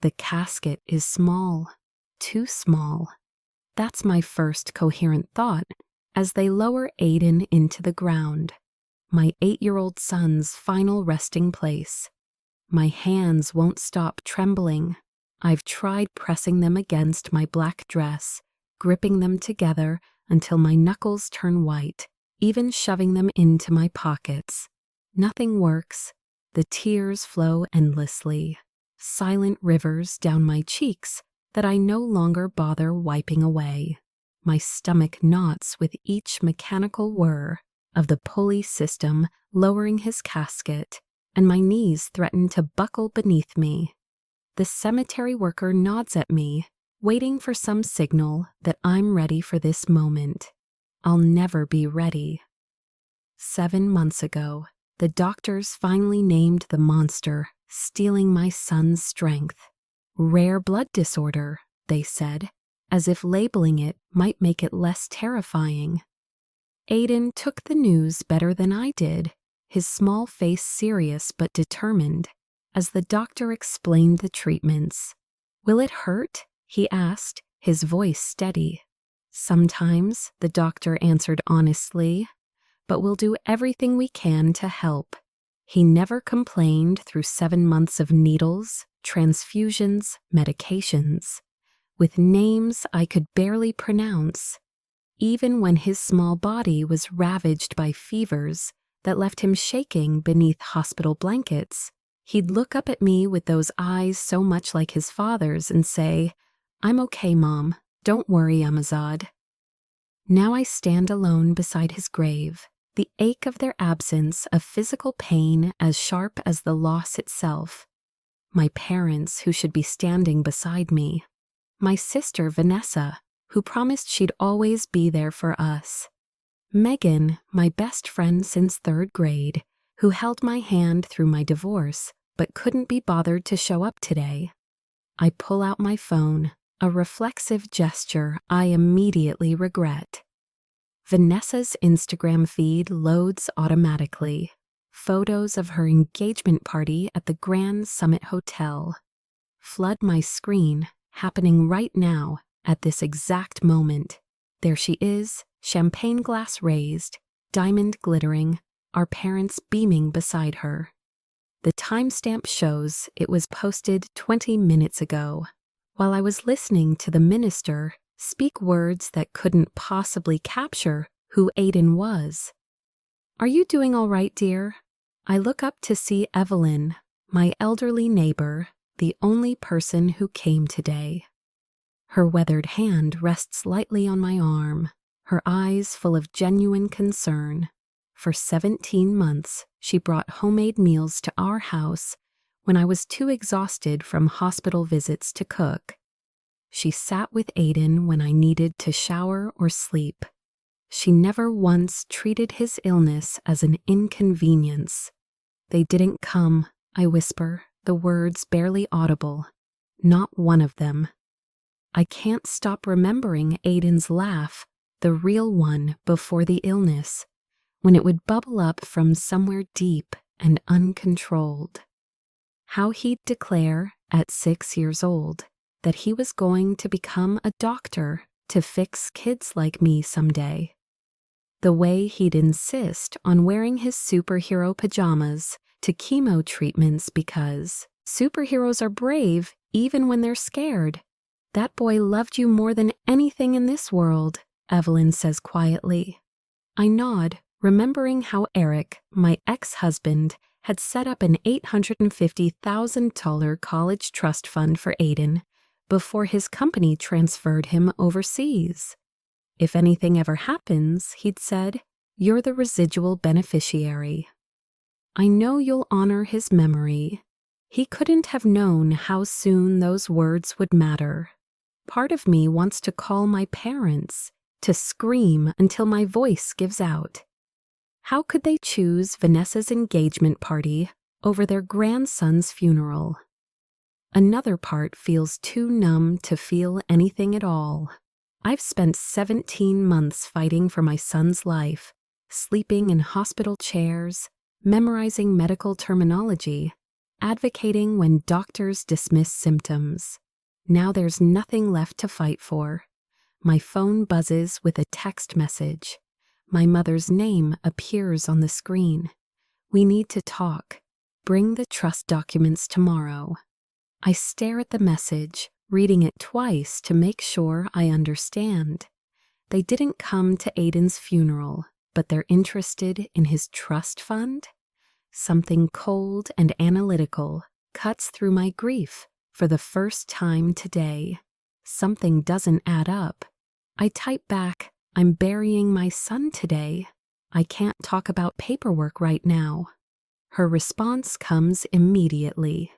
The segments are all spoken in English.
The casket is small, too small. That's my first coherent thought as they lower Aiden into the ground, my 8-year-old son's final resting place. My hands won't stop trembling. I've tried pressing them against my black dress, gripping them together until my knuckles turn white, even shoving them into my pockets. Nothing works. The tears flow endlessly, silent rivers down my cheeks that I no longer bother wiping away. My stomach knots with each mechanical whir of the pulley system lowering his casket, and my knees threaten to buckle beneath me. The cemetery worker nods at me, waiting for some signal that I'm ready for this moment. I'll never be ready. 7 months ago, the doctors finally named the monster stealing my son's strength. Rare blood disorder, they said, as if labeling it might make it less terrifying. Aiden took the news better than I did, his small face serious but determined, as the doctor explained the treatments. "Will it hurt?" he asked, his voice steady. "Sometimes," the doctor answered honestly, "but we'll do everything we can to help." He never complained through 7 months of needles, transfusions, medications, with names I could barely pronounce. Even when his small body was ravaged by fevers that left him shaking beneath hospital blankets, he'd look up at me with those eyes so much like his father's and say, "I'm okay, Mom. Don't worry, Amazad." Now I stand alone beside his grave, the ache of their absence a physical pain as sharp as the loss itself. My parents, who should be standing beside me. My sister, Vanessa, who promised she'd always be there for us. Megan, my best friend since 3rd grade, who held my hand through my divorce but couldn't be bothered to show up today. I pull out my phone, a reflexive gesture I immediately regret. Vanessa's Instagram feed loads automatically. Photos of her engagement party at the Grand Summit Hotel flood my screen, happening right now, at this exact moment. There she is, champagne glass raised, diamond glittering, our parents beaming beside her. The timestamp shows it was posted 20 minutes ago, while I was listening to the minister speak words that couldn't possibly capture who Aiden was. "Are you doing all right, dear?" I look up to see Evelyn, my elderly neighbor, the only person who came today. Her weathered hand rests lightly on my arm, her eyes full of genuine concern. For 17 months, she brought homemade meals to our house when I was too exhausted from hospital visits to cook. She sat with Aiden when I needed to shower or sleep. She never once treated his illness as an inconvenience. "They didn't come," I whisper, the words barely audible. Not one of them. I can't stop remembering Aiden's laugh, the real one before the illness, when it would bubble up from somewhere deep and uncontrolled. How he'd declare, at 6 years old, that he was going to become a doctor to fix kids like me someday. The way he'd insist on wearing his superhero pajamas to chemo treatments because superheroes are brave even when they're scared. "That boy loved you more than anything in this world," Evelyn says quietly. I nod, remembering how Eric, my ex-husband, had set up an $850,000 college trust fund for Aiden before his company transferred him overseas. "If anything ever happens," he'd said, "you're the residual beneficiary." I know you'll honor his memory. He couldn't have known how soon those words would matter. Part of me wants to call my parents, to scream until my voice gives out. How could they choose Vanessa's engagement party over their grandson's funeral? Another part feels too numb to feel anything at all. I've spent 17 months fighting for my son's life, sleeping in hospital chairs, memorizing medical terminology, advocating when doctors dismiss symptoms. Now there's nothing left to fight for. My phone buzzes with a text message. My mother's name appears on the screen. We need to talk. Bring the trust documents tomorrow. I stare at the message, reading it twice to make sure I understand. They didn't come to Aiden's funeral, but they're interested in his trust fund? Something cold and analytical cuts through my grief for the first time today. Something doesn't add up. I type back, I'm burying my son today. I can't talk about paperwork right now. Her response comes immediately.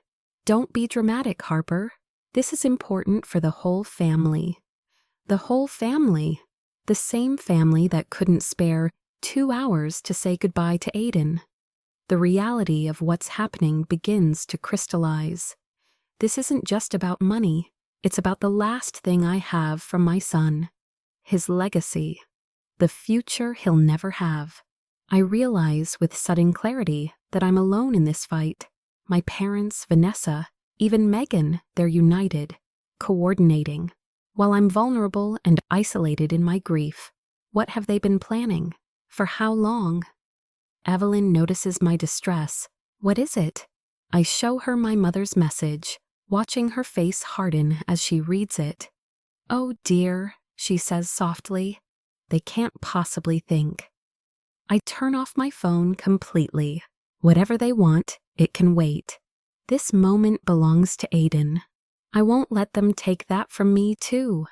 Don't be dramatic, Harper. This is important for the whole family. The whole family. The same family that couldn't spare 2 hours to say goodbye to Aiden. The reality of what's happening begins to crystallize. This isn't just about money. It's about the last thing I have from my son. His legacy. The future he'll never have. I realize with sudden clarity that I'm alone in this fight. My parents, Vanessa, even Megan, they're united, coordinating. While I'm vulnerable and isolated in my grief, what have they been planning? For how long? Evelyn notices my distress. What is it? I show her my mother's message, watching her face harden as she reads it. Oh dear, she says softly. They can't possibly think. I turn off my phone completely. Whatever they want, it can wait. This moment belongs to Aiden. I won't let them take that from me, too.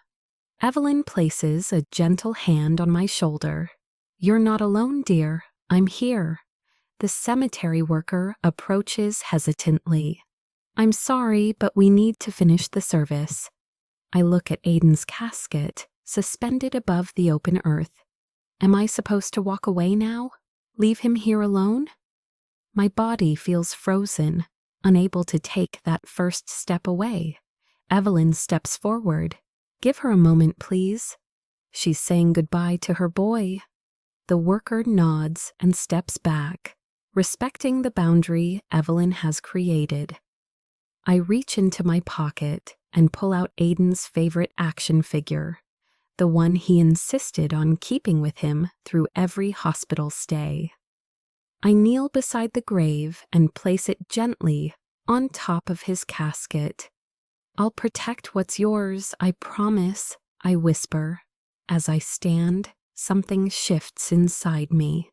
Evelyn places a gentle hand on my shoulder. You're not alone, dear. I'm here. The cemetery worker approaches hesitantly. I'm sorry, but we need to finish the service. I look at Aiden's casket, suspended above the open earth. Am I supposed to walk away now? Leave him here alone? My body feels frozen, unable to take that first step away. Evelyn steps forward. Give her a moment, please. She's saying goodbye to her boy. The worker nods and steps back, respecting the boundary Evelyn has created. I reach into my pocket and pull out Aiden's favorite action figure, the one he insisted on keeping with him through every hospital stay. I kneel beside the grave and place it gently on top of his casket. I'll protect what's yours, I promise, I whisper. As I stand, something shifts inside me.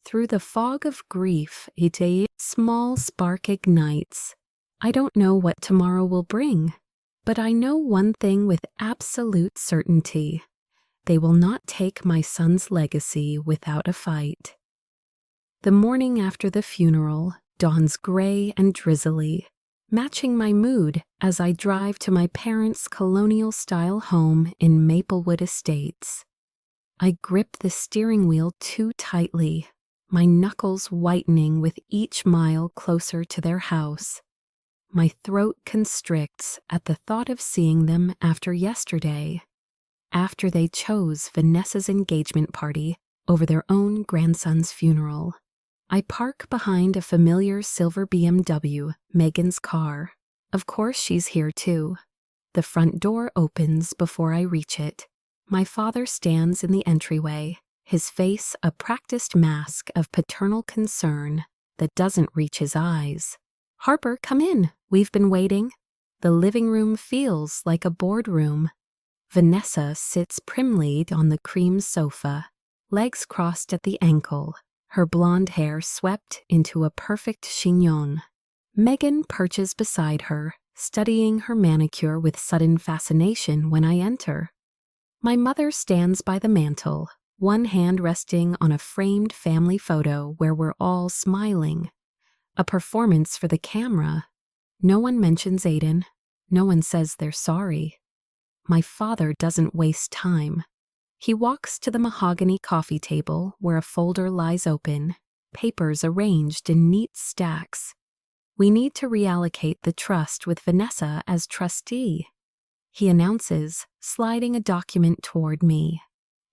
Through the fog of grief, a small spark ignites. I don't know what tomorrow will bring, but I know one thing with absolute certainty. They will not take my son's legacy without a fight. The morning after the funeral dawns gray and drizzly, matching my mood as I drive to my parents' colonial-style home in Maplewood Estates. I grip the steering wheel too tightly, my knuckles whitening with each mile closer to their house. My throat constricts at the thought of seeing them after yesterday, after they chose Vanessa's engagement party over their own grandson's funeral. I park behind a familiar silver BMW, Megan's car. Of course she's here too. The front door opens before I reach it. My father stands in the entryway, his face a practiced mask of paternal concern that doesn't reach his eyes. Harper, come in. We've been waiting. The living room feels like a boardroom. Vanessa sits primly on the cream sofa, legs crossed at the ankle, her blonde hair swept into a perfect chignon. Megan perches beside her, studying her manicure with sudden fascination when I enter. My mother stands by the mantel, one hand resting on a framed family photo where we're all smiling. A performance for the camera. No one mentions Aiden. No one says they're sorry. My father doesn't waste time. He walks to the mahogany coffee table where a folder lies open, papers arranged in neat stacks. We need to reallocate the trust with Vanessa as trustee. He announces, sliding a document toward me.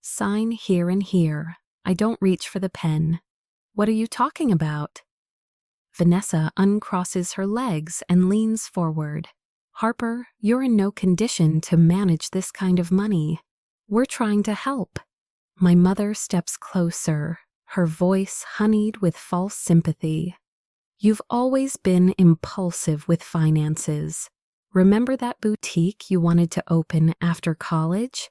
Sign here and here. I don't reach for the pen. What are you talking about? Vanessa uncrosses her legs and leans forward. Harper, you're in no condition to manage this kind of money. We're trying to help. My mother steps closer, her voice honeyed with false sympathy. You've always been impulsive with finances. Remember that boutique you wanted to open after college?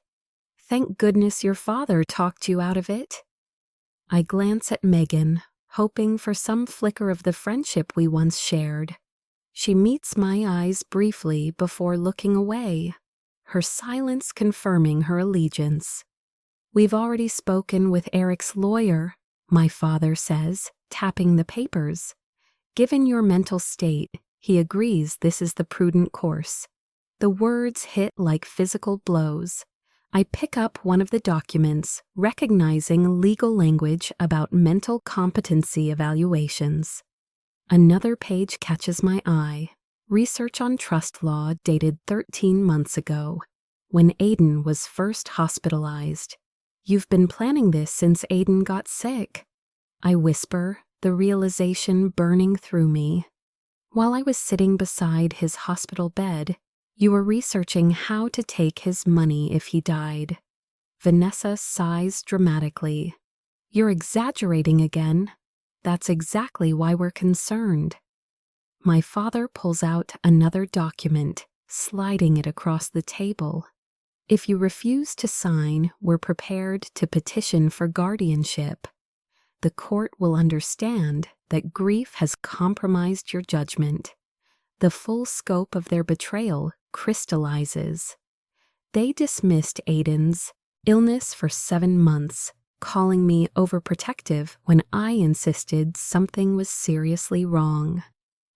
Thank goodness your father talked you out of it. I glance at Megan, hoping for some flicker of the friendship we once shared. She meets my eyes briefly before looking away, her silence confirming her allegiance. We've already spoken with Eric's lawyer, my father says, tapping the papers. Given your mental state, he agrees this is the prudent course. The words hit like physical blows. I pick up one of the documents, recognizing legal language about mental competency evaluations. Another page catches my eye. Research on trust law dated 13 months ago, when Aiden was first hospitalized. You've been planning this since Aiden got sick. I whisper, the realization burning through me. While I was sitting beside his hospital bed, you were researching how to take his money if he died. Vanessa sighs dramatically. You're exaggerating again. That's exactly why we're concerned. My father pulls out another document, sliding it across the table. If you refuse to sign, we're prepared to petition for guardianship. The court will understand that grief has compromised your judgment. The full scope of their betrayal crystallizes. They dismissed Aiden's illness for 7 months, calling me overprotective when I insisted something was seriously wrong.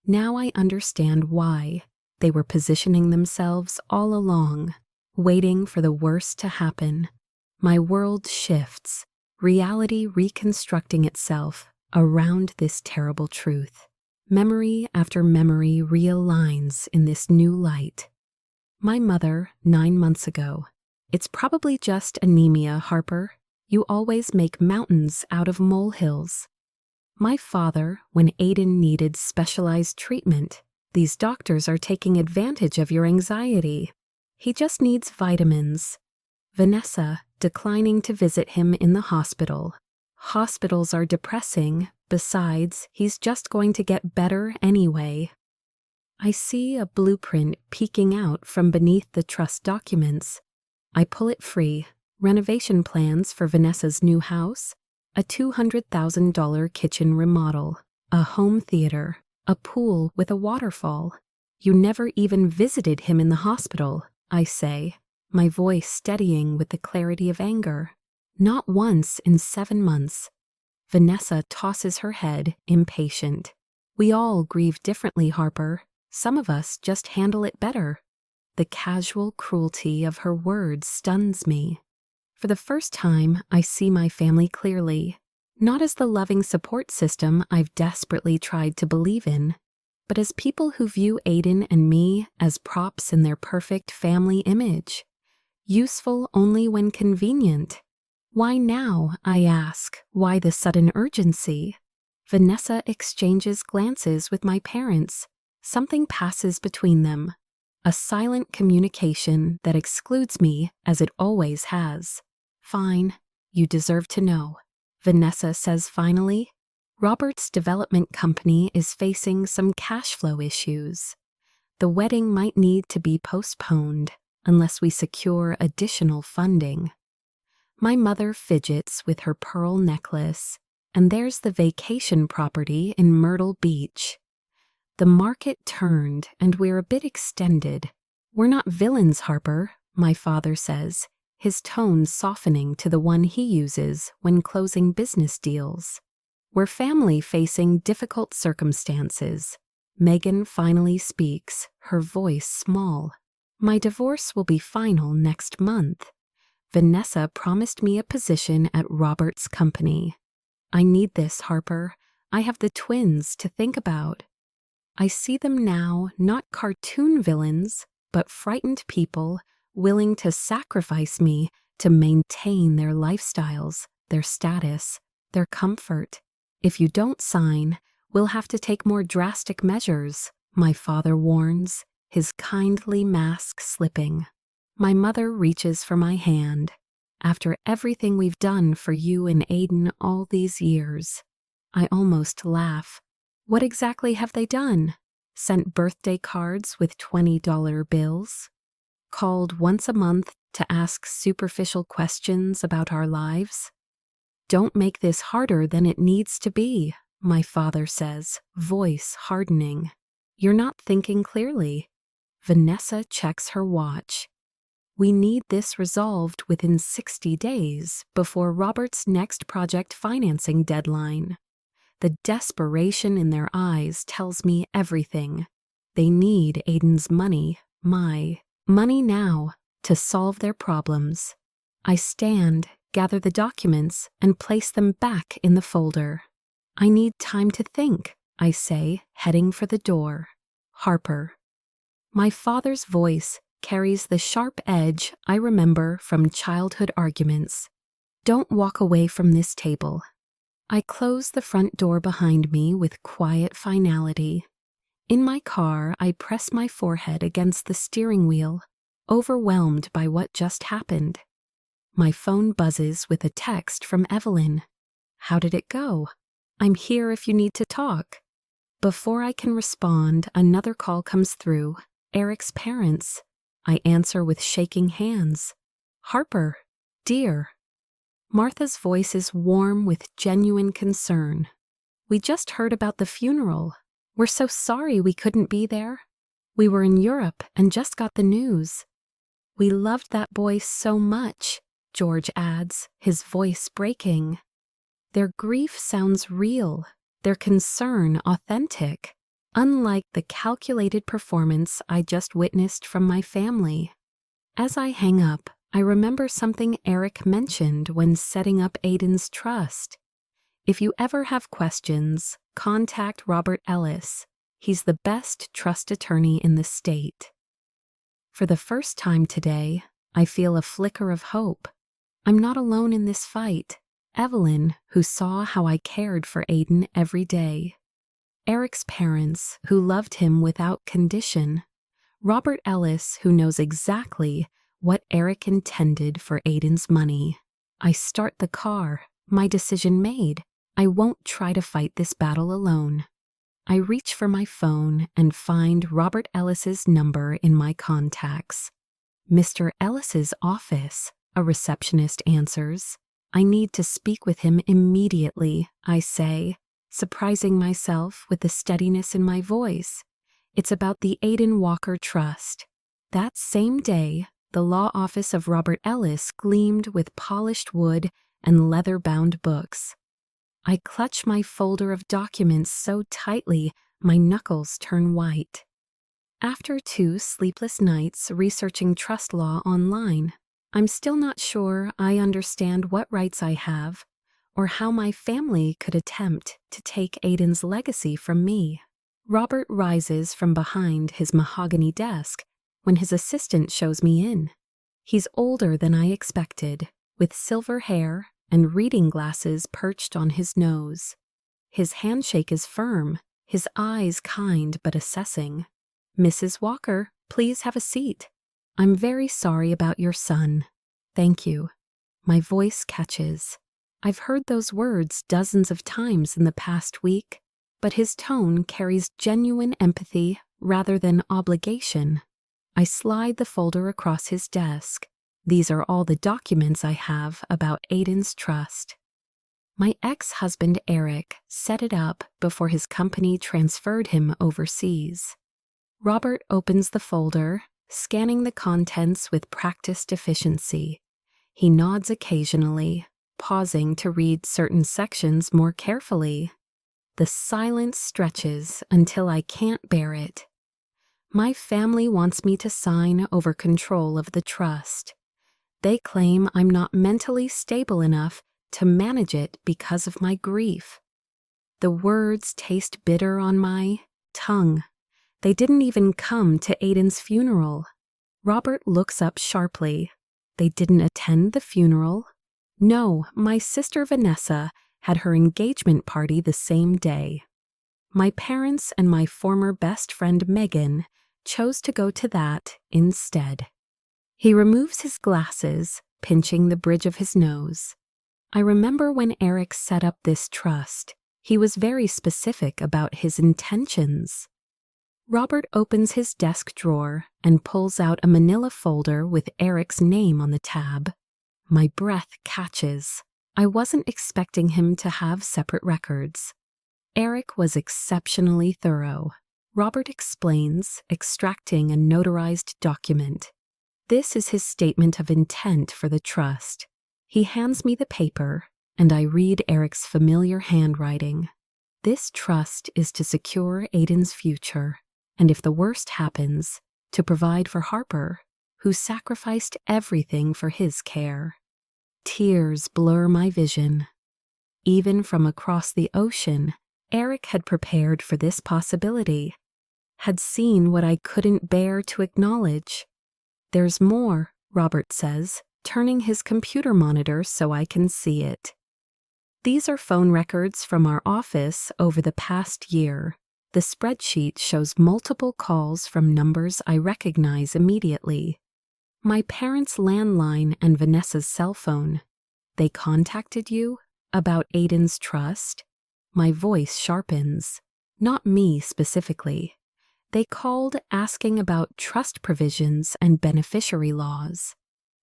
Now I understand why. They were positioning themselves all along, waiting for the worst to happen. My world shifts, reality reconstructing itself around this terrible truth. Memory after memory realigns in this new light. My mother, 9 months ago. It's probably just anemia, Harper. You always make mountains out of molehills. My father, when Aiden needed specialized treatment. These doctors are taking advantage of your anxiety. He just needs vitamins. Vanessa, declining to visit him in the hospital. Hospitals are depressing. Besides, he's just going to get better anyway. I see a blueprint peeking out from beneath the trust documents. I pull it free. Renovation plans for Vanessa's new house, a $200,000 kitchen remodel, a home theater, a pool with a waterfall. You never even visited him in the hospital, I say, my voice steadying with the clarity of anger. Not once in 7 months. Vanessa tosses her head, impatient. We all grieve differently, Harper. Some of us just handle it better. The casual cruelty of her words stuns me. For the first time, I see my family clearly, not as the loving support system I've desperately tried to believe in, but as people who view Aiden and me as props in their perfect family image, useful only when convenient. Why now, I ask? Why the sudden urgency? Vanessa exchanges glances with my parents. Something passes between them. A silent communication that excludes me as it always has. Fine, you deserve to know. Vanessa says finally. Robert's development company is facing some cash flow issues. The wedding might need to be postponed unless we secure additional funding. My mother fidgets with her pearl necklace, and there's the vacation property in Myrtle Beach. The market turned, and we're a bit extended. We're not villains, Harper, my father says, his tone softening to the one he uses when closing business deals. We're family facing difficult circumstances. Megan finally speaks, her voice small. My divorce will be final next month. Vanessa promised me a position at Robert's company. I need this, Harper. I have the twins to think about. I see them now, not cartoon villains, but frightened people willing to sacrifice me to maintain their lifestyles, their status, their comfort. If you don't sign, We'll have to take more drastic measures, my father warns, his kindly mask slipping. My mother reaches for my hand. After everything we've done for you and Aiden all these years. I almost laugh. What exactly have they done? Sent birthday cards with $20 bills? Called once a month to ask superficial questions about our lives? Don't make this harder than it needs to be, my father says, voice hardening. You're not thinking clearly. Vanessa checks her watch. We need this resolved within 60 days before Robert's next project financing deadline. The desperation in their eyes tells me everything. They need Aiden's money, my money now, to solve their problems. I stand, gather the documents, and place them back in the folder. I need time to think, I say, heading for the door. Harper. My father's voice carries the sharp edge I remember from childhood arguments. Don't walk away from this table. I close the front door behind me with quiet finality. In my car, I press my forehead against the steering wheel, overwhelmed by what just happened. My phone buzzes with a text from Evelyn. How did it go? I'm here if you need to talk. Before I can respond, another call comes through. Eric's parents. I answer with shaking hands. Harper, dear. Martha's voice is warm with genuine concern. We just heard about the funeral. We're so sorry we couldn't be there. We were in Europe and just got the news. We loved that boy so much, George adds, his voice breaking. Their grief sounds real, their concern authentic. Unlike the calculated performance I just witnessed from my family. As I hang up, I remember something Eric mentioned when setting up Aiden's trust. If you ever have questions, contact Robert Ellis. He's the best trust attorney in the state. For the first time today, I feel a flicker of hope. I'm not alone in this fight. Evelyn, who saw how I cared for Aiden every day. Eric's parents, who loved him without condition. Robert Ellis, who knows exactly what Eric intended for Aiden's money. I start the car, my decision made. I won't try to fight this battle alone. I reach for my phone and find Robert Ellis's number in my contacts. Mr. Ellis's office, a receptionist answers. I need to speak with him immediately, I say, surprising myself with the steadiness in my voice. It's about the Aiden Walker Trust. That same day, the law office of Robert Ellis gleamed with polished wood and leather-bound books. I clutch my folder of documents so tightly my knuckles turn white. After 2 sleepless nights researching trust law online, I'm still not sure I understand what rights I have or how my family could attempt to take Aiden's legacy from me. Robert rises from behind his mahogany desk when his assistant shows me in. He's older than I expected, with silver hair and reading glasses perched on his nose. His handshake is firm, his eyes kind but assessing. Mrs. Walker, please have a seat. I'm very sorry about your son. Thank you. My voice catches. I've heard those words dozens of times in the past week, but his tone carries genuine empathy rather than obligation. I slide the folder across his desk. These are all the documents I have about Aiden's trust. My ex-husband Eric set it up before his company transferred him overseas. Robert opens the folder, scanning the contents with practiced efficiency. He nods occasionally, pausing to read certain sections more carefully. The silence stretches until I can't bear it. My family wants me to sign over control of the trust. They claim I'm not mentally stable enough to manage it because of my grief. The words taste bitter on my tongue. They didn't even come to Aiden's funeral. Robert looks up sharply. They didn't attend the funeral? No, my sister Vanessa had her engagement party the same day. My parents and my former best friend Megan chose to go to that instead. He removes his glasses, pinching the bridge of his nose. I remember when Eric set up this trust, he was very specific about his intentions. Robert opens his desk drawer and pulls out a manila folder with Eric's name on the tab. My breath catches. I wasn't expecting him to have separate records. Eric was exceptionally thorough. Robert explains, extracting a notarized document. This is his statement of intent for the trust. He hands me the paper, and I read Eric's familiar handwriting. This trust is to secure Aiden's future, and if the worst happens, to provide for Harper, who sacrificed everything for his care. Tears blur my vision. Even from across the ocean, Eric had prepared for this possibility, had seen what I couldn't bear to acknowledge. There's more, Robert says, turning his computer monitor so I can see it. These are phone records from our office over the past year. The spreadsheet shows multiple calls from numbers I recognize immediately. My parents' landline and Vanessa's cell phone. They contacted you about Aiden's trust? My voice sharpens. Not me specifically. They called asking about trust provisions and beneficiary laws.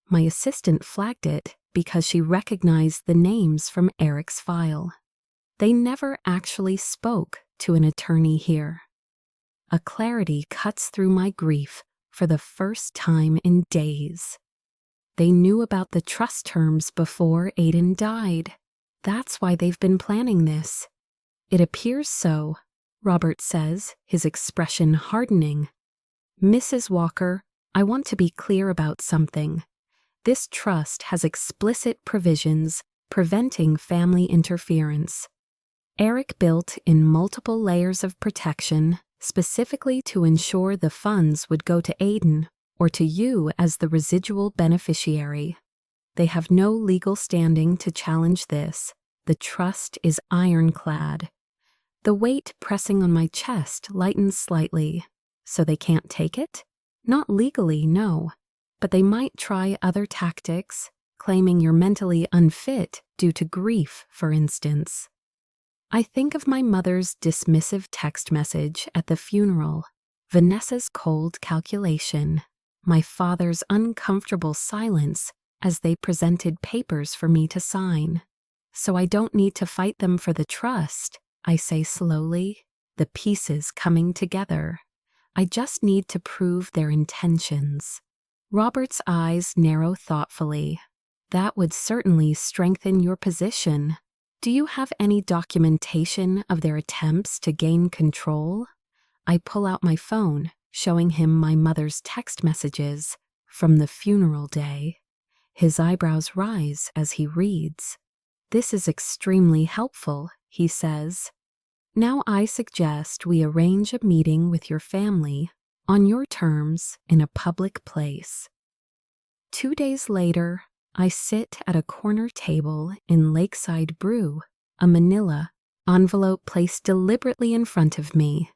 My assistant flagged it because she recognized the names from Eric's file. They never actually spoke to an attorney here. A clarity cuts through my grief for the first time in days. They knew about the trust terms before Aiden died. That's why they've been planning this. It appears so, Robert says, his expression hardening. Mrs. Walker, I want to be clear about something. This trust has explicit provisions preventing family interference. Eric built in multiple layers of protection specifically to ensure the funds would go to Aiden or to you as the residual beneficiary. They have no legal standing to challenge this. The trust is ironclad. The weight pressing on my chest lightens slightly. So they can't take it? Not legally, no. But they might try other tactics, claiming you're mentally unfit due to grief, for instance. I think of my mother's dismissive text message at the funeral, Vanessa's cold calculation, my father's uncomfortable silence as they presented papers for me to sign. So I don't need to fight them for the trust, I say slowly, the pieces coming together. I just need to prove their intentions. Robert's eyes narrow thoughtfully. That would certainly strengthen your position. Do you have any documentation of their attempts to gain control? I pull out my phone, showing him my mother's text messages from the funeral day. His eyebrows rise as he reads. This is extremely helpful, he says. Now I suggest we arrange a meeting with your family on your terms in a public place. 2 days later, I sit at a corner table in Lakeside Brew, a manila envelope placed deliberately in front of me.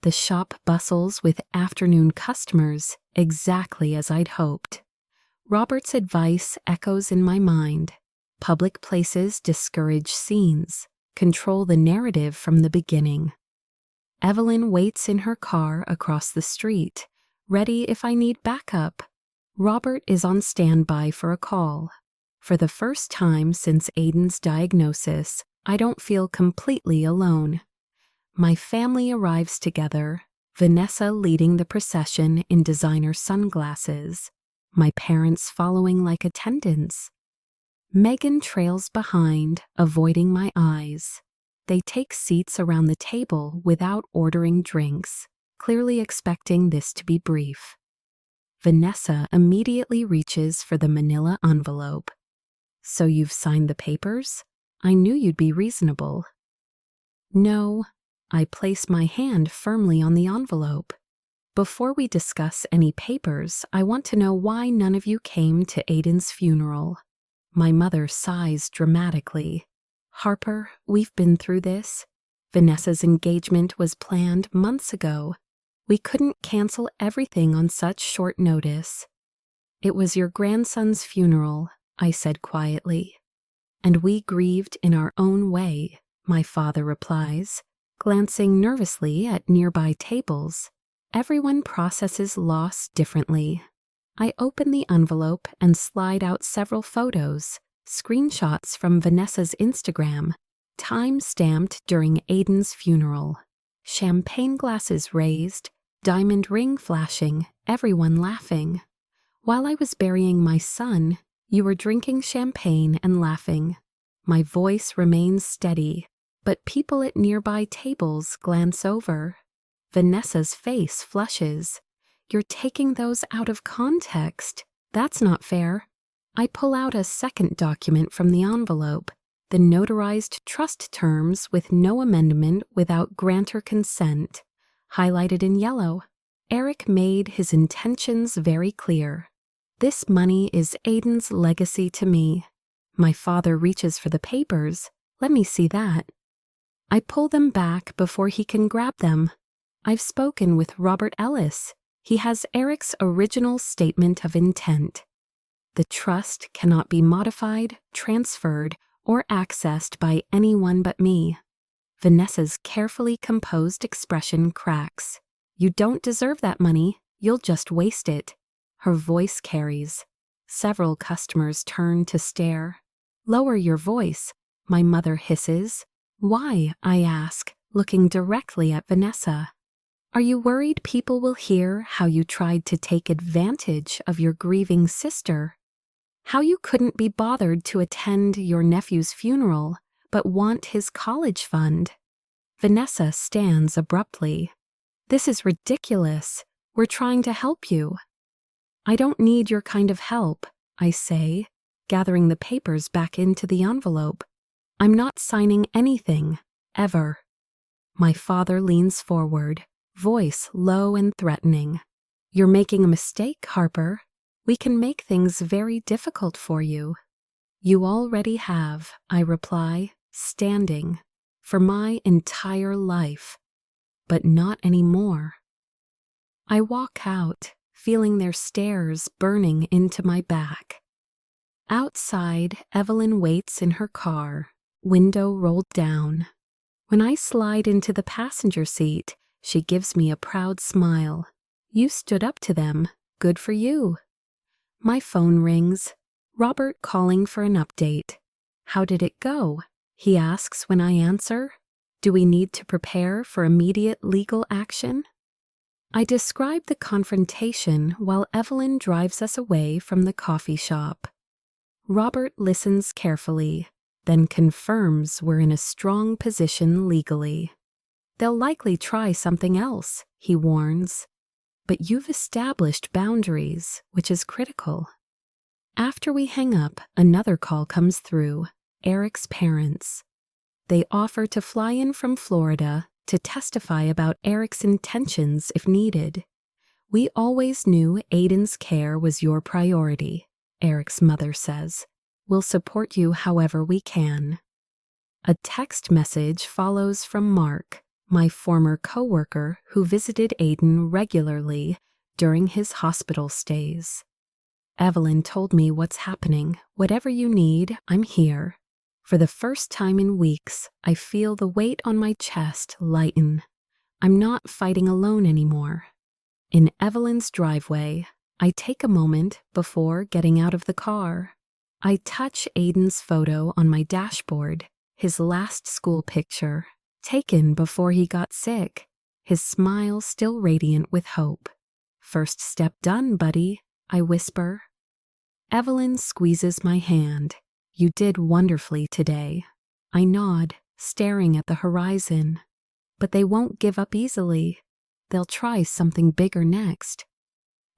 The shop bustles with afternoon customers exactly as I'd hoped. Robert's advice echoes in my mind. Public places discourage scenes, control the narrative from the beginning. Evelyn waits in her car across the street, ready if I need backup. Robert is on standby for a call. For the first time since Aiden's diagnosis, I don't feel completely alone. My family arrives together, Vanessa leading the procession in designer sunglasses, my parents following like attendants. Megan trails behind, avoiding my eyes. They take seats around the table without ordering drinks, clearly expecting this to be brief. Vanessa immediately reaches for the manila envelope. So you've signed the papers? I knew you'd be reasonable. No, I place my hand firmly on the envelope. Before we discuss any papers, I want to know why none of you came to Aiden's funeral. My mother sighs dramatically. Harper, we've been through this. Vanessa's engagement was planned months ago. We couldn't cancel everything on such short notice. It was your grandson's funeral, I said quietly. And we grieved in our own way, my father replies, glancing nervously at nearby tables. Everyone processes loss differently. I open the envelope and slide out several photos, screenshots from Vanessa's Instagram, time-stamped during Aiden's funeral. Champagne glasses raised, diamond ring flashing, everyone laughing. While I was burying my son, you were drinking champagne and laughing. My voice remains steady, but people at nearby tables glance over. Vanessa's face flushes. You're taking those out of context. That's not fair. I pull out a second document from the envelope, the notarized trust terms with no amendment without grantor consent, highlighted in yellow. Eric made his intentions very clear. This money is Aiden's legacy to me. My father reaches for the papers. Let me see that. I pull them back before he can grab them. I've spoken with Robert Ellis. He has Eric's original statement of intent. The trust cannot be modified, transferred, or accessed by anyone but me. Vanessa's carefully composed expression cracks. You don't deserve that money. You'll just waste it. Her voice carries. Several customers turn to stare. Lower your voice, my mother hisses. Why? I ask, looking directly at Vanessa. Are you worried people will hear how you tried to take advantage of your grieving sister? How you couldn't be bothered to attend your nephew's funeral, but want his college fund? Vanessa stands abruptly. This is ridiculous. We're trying to help you. I don't need your kind of help, I say, gathering the papers back into the envelope. I'm not signing anything, ever. My father leans forward, voice low and threatening. You're making a mistake, Harper. We can make things very difficult for you. You already have, I reply, standing, for my entire life. But not anymore. I walk out, feeling their stares burning into my back. Outside, Evelyn waits in her car, window rolled down. When I slide into the passenger seat, she gives me a proud smile. You stood up to them. Good for you. My phone rings. Robert calling for an update. How did it go? He asks when I answer. Do we need to prepare for immediate legal action? I describe the confrontation while Evelyn drives us away from the coffee shop. Robert listens carefully, then confirms we're in a strong position legally. They'll likely try something else, he warns. But you've established boundaries, which is critical. After we hang up, another call comes through, Eric's parents. They offer to fly in from Florida to testify about Eric's intentions if needed. We always knew Aiden's care was your priority, Eric's mother says. We'll support you however we can. A text message follows from Mark, my former coworker who visited Aiden regularly during his hospital stays. Evelyn told me what's happening. Whatever you need, I'm here. For the first time in weeks, I feel the weight on my chest lighten. I'm not fighting alone anymore. In Evelyn's driveway, I take a moment before getting out of the car. I touch Aiden's photo on my dashboard, his last school picture, taken before he got sick, his smile still radiant with hope. First step done, buddy, I whisper. Evelyn squeezes my hand. You did wonderfully today. I nod, staring at the horizon. But they won't give up easily. They'll try something bigger next.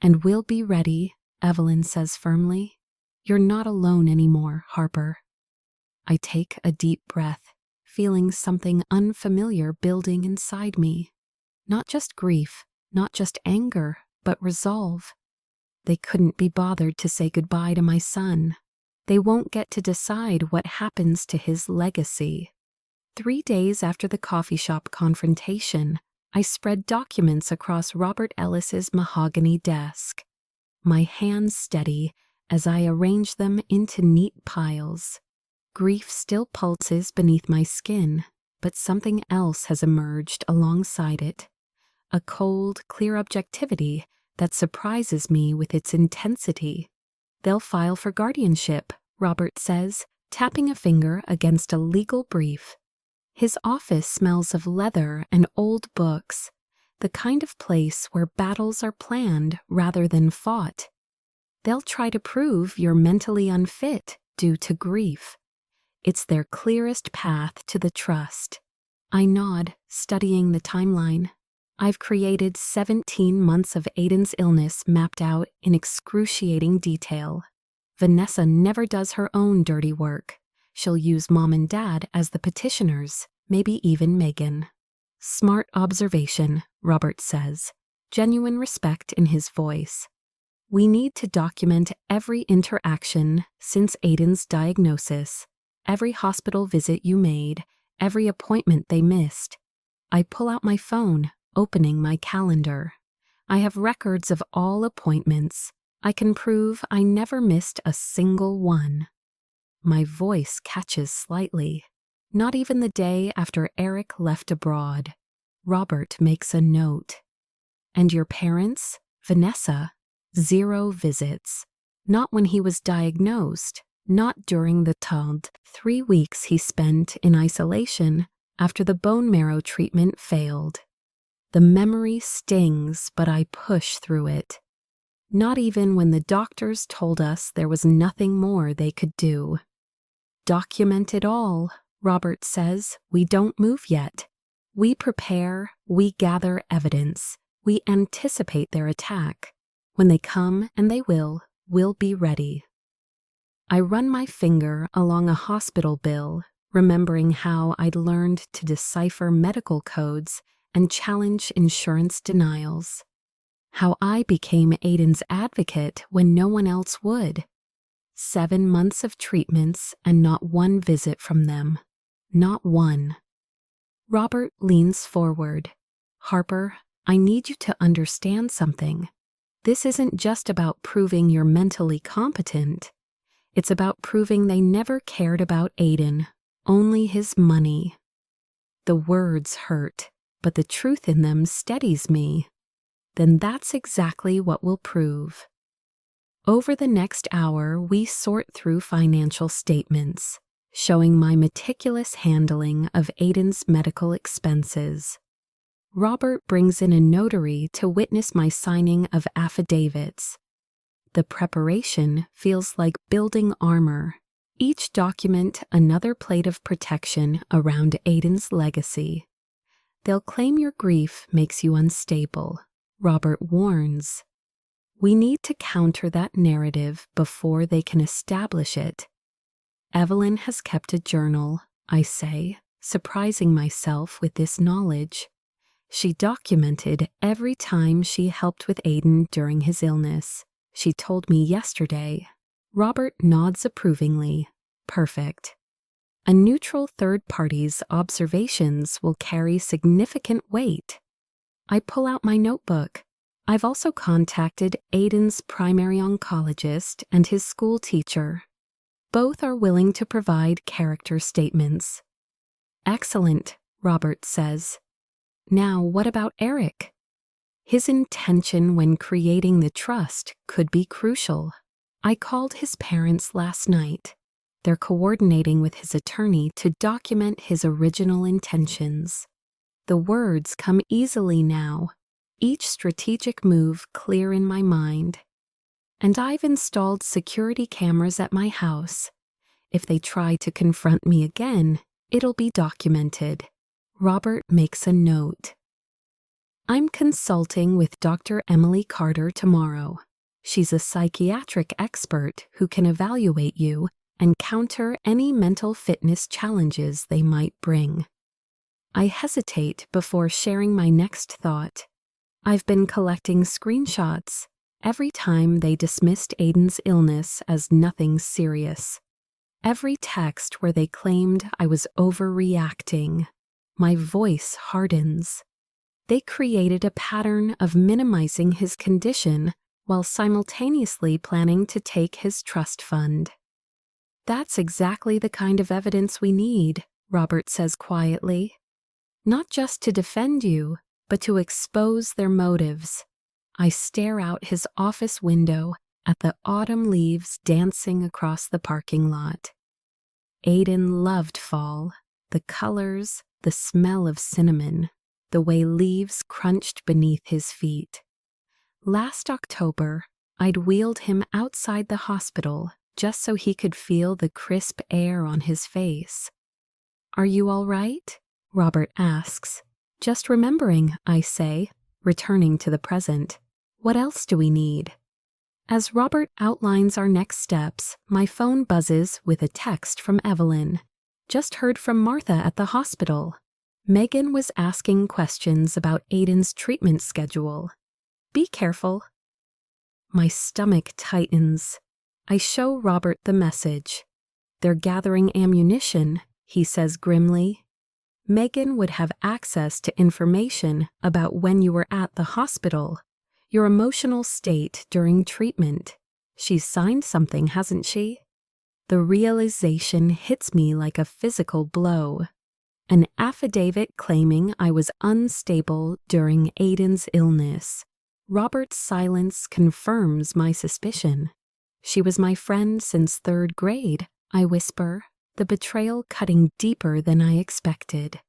And we'll be ready, Evelyn says firmly. You're not alone anymore, Harper. I take a deep breath, feeling something unfamiliar building inside me. Not just grief, not just anger, but resolve. They couldn't be bothered to say goodbye to my son. They won't get to decide what happens to his legacy. 3 days after the coffee shop confrontation, I spread documents across Robert Ellis's mahogany desk, my hands steady as I arrange them into neat piles. Grief still pulses beneath my skin, but something else has emerged alongside it. A cold, clear objectivity that surprises me with its intensity. They'll file for guardianship, Robert says, tapping a finger against a legal brief. His office smells of leather and old books, the kind of place where battles are planned rather than fought. They'll try to prove you're mentally unfit due to grief. It's their clearest path to the trust. I nod, studying the timeline. I've created 17 months of Aiden's illness mapped out in excruciating detail. Vanessa never does her own dirty work. She'll use Mom and Dad as the petitioners, maybe even Megan. Smart observation, Robert says, genuine respect in his voice. We need to document every interaction since Aiden's diagnosis, every hospital visit you made, every appointment they missed. I pull out my phone, opening my calendar. I have records of all appointments. I can prove I never missed a single one. My voice catches slightly. Not even the day after Eric left abroad. Robert makes a note. And your parents, Vanessa, 0 visits. Not when he was diagnosed, not during the 3 weeks he spent in isolation after the bone marrow treatment failed. The memory stings, but I push through it. Not even when the doctors told us there was nothing more they could do. Document it all, Robert says. We don't move yet. We prepare, we gather evidence, we anticipate their attack. When they come, and they will, we'll be ready. I run my finger along a hospital bill, remembering how I'd learned to decipher medical codes and challenge insurance denials. How I became Aiden's advocate when no one else would. 7 months of treatments and not one visit from them. Not one. Robert leans forward. Harper, I need you to understand something. This isn't just about proving you're mentally competent. It's about proving they never cared about Aiden, only his money. The words hurt, but the truth in them steadies me. Then that's exactly what we'll prove. Over the next hour, we sort through financial statements, showing my meticulous handling of Aiden's medical expenses. Robert brings in a notary to witness my signing of affidavits. The preparation feels like building armor, each document another plate of protection around Aiden's legacy. They'll claim your grief makes you unstable, Robert warns. We need to counter that narrative before they can establish it. Evelyn has kept a journal, I say, surprising myself with this knowledge. She documented every time she helped with Aiden during his illness. She told me yesterday. Robert nods approvingly. Perfect. A neutral third party's observations will carry significant weight. I pull out my notebook. I've also contacted Aiden's primary oncologist and his school teacher. Both are willing to provide character statements. Excellent, Robert says. Now, what about Eric? His intention when creating the trust could be crucial. I called his parents last night. They're coordinating with his attorney to document his original intentions. The words come easily now, each strategic move clear in my mind. And I've installed security cameras at my house. If they try to confront me again, it'll be documented. Robert makes a note. I'm consulting with Dr. Emily Carter tomorrow. She's a psychiatric expert who can evaluate you and counter any mental fitness challenges they might bring. I hesitate before sharing my next thought. I've been collecting screenshots every time they dismissed Aiden's illness as nothing serious. Every text where they claimed I was overreacting. My voice hardens. They created a pattern of minimizing his condition while simultaneously planning to take his trust fund. That's exactly the kind of evidence we need, Robert says quietly. Not just to defend you, but to expose their motives. I stare out his office window at the autumn leaves dancing across the parking lot. Aiden loved fall, the colors, the smell of cinnamon, the way leaves crunched beneath his feet. Last October, I'd wheeled him outside the hospital just so he could feel the crisp air on his face. "Are you all right?" Robert asks. "Just remembering," I say, returning to the present. "What else do we need?" As Robert outlines our next steps, my phone buzzes with a text from Evelyn. "Just heard from Martha at the hospital. Megan was asking questions about Aiden's treatment schedule. Be careful." My stomach tightens. I show Robert the message. "They're gathering ammunition," he says grimly. "Megan would have access to information about when you were at the hospital, your emotional state during treatment. She's signed something, hasn't she?" The realization hits me like a physical blow. An affidavit claiming I was unstable during Aiden's illness. Robert's silence confirms my suspicion. "She was my friend since 3rd grade, I whisper, the betrayal cutting deeper than I expected.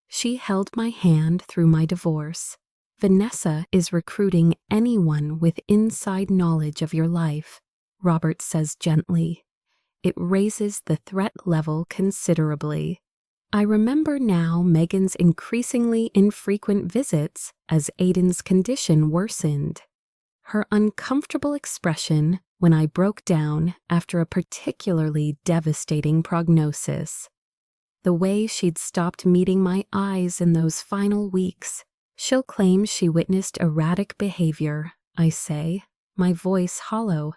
"She held my hand through my divorce. Vanessa is recruiting anyone with inside knowledge of your life," Robert says gently. It raises the threat level considerably. I remember now Megan's increasingly infrequent visits as Aiden's condition worsened. Her uncomfortable expression when I broke down after a particularly devastating prognosis. The way she'd stopped meeting my eyes in those final weeks. "She'll claim she witnessed erratic behavior," I say, my voice hollow.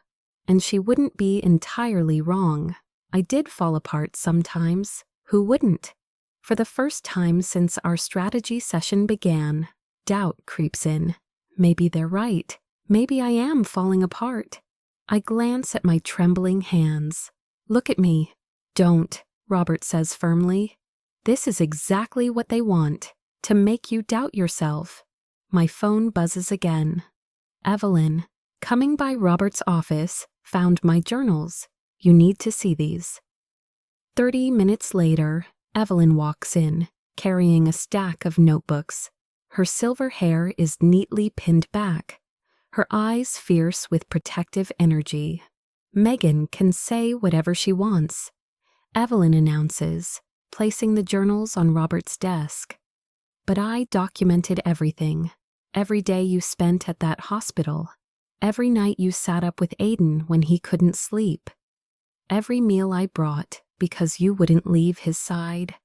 "And she wouldn't be entirely wrong. I did fall apart sometimes. Who wouldn't?" For the first time since our strategy session began, doubt creeps in. Maybe they're right. Maybe I am falling apart. I glance at my trembling hands. "Look at me." "Don't," Robert says firmly. "This is exactly what they want, to make you doubt yourself." My phone buzzes again. "Evelyn, coming by Robert's office, found my journals. You need to see these." 30 minutes later, Evelyn walks in, carrying a stack of notebooks. Her silver hair is neatly pinned back, her eyes fierce with protective energy. "Megan can say whatever she wants," Evelyn announces, placing the journals on Robert's desk. "But I documented everything. Every day you spent at that hospital. Every night you sat up with Aiden when he couldn't sleep. Every meal I brought because you wouldn't leave his side."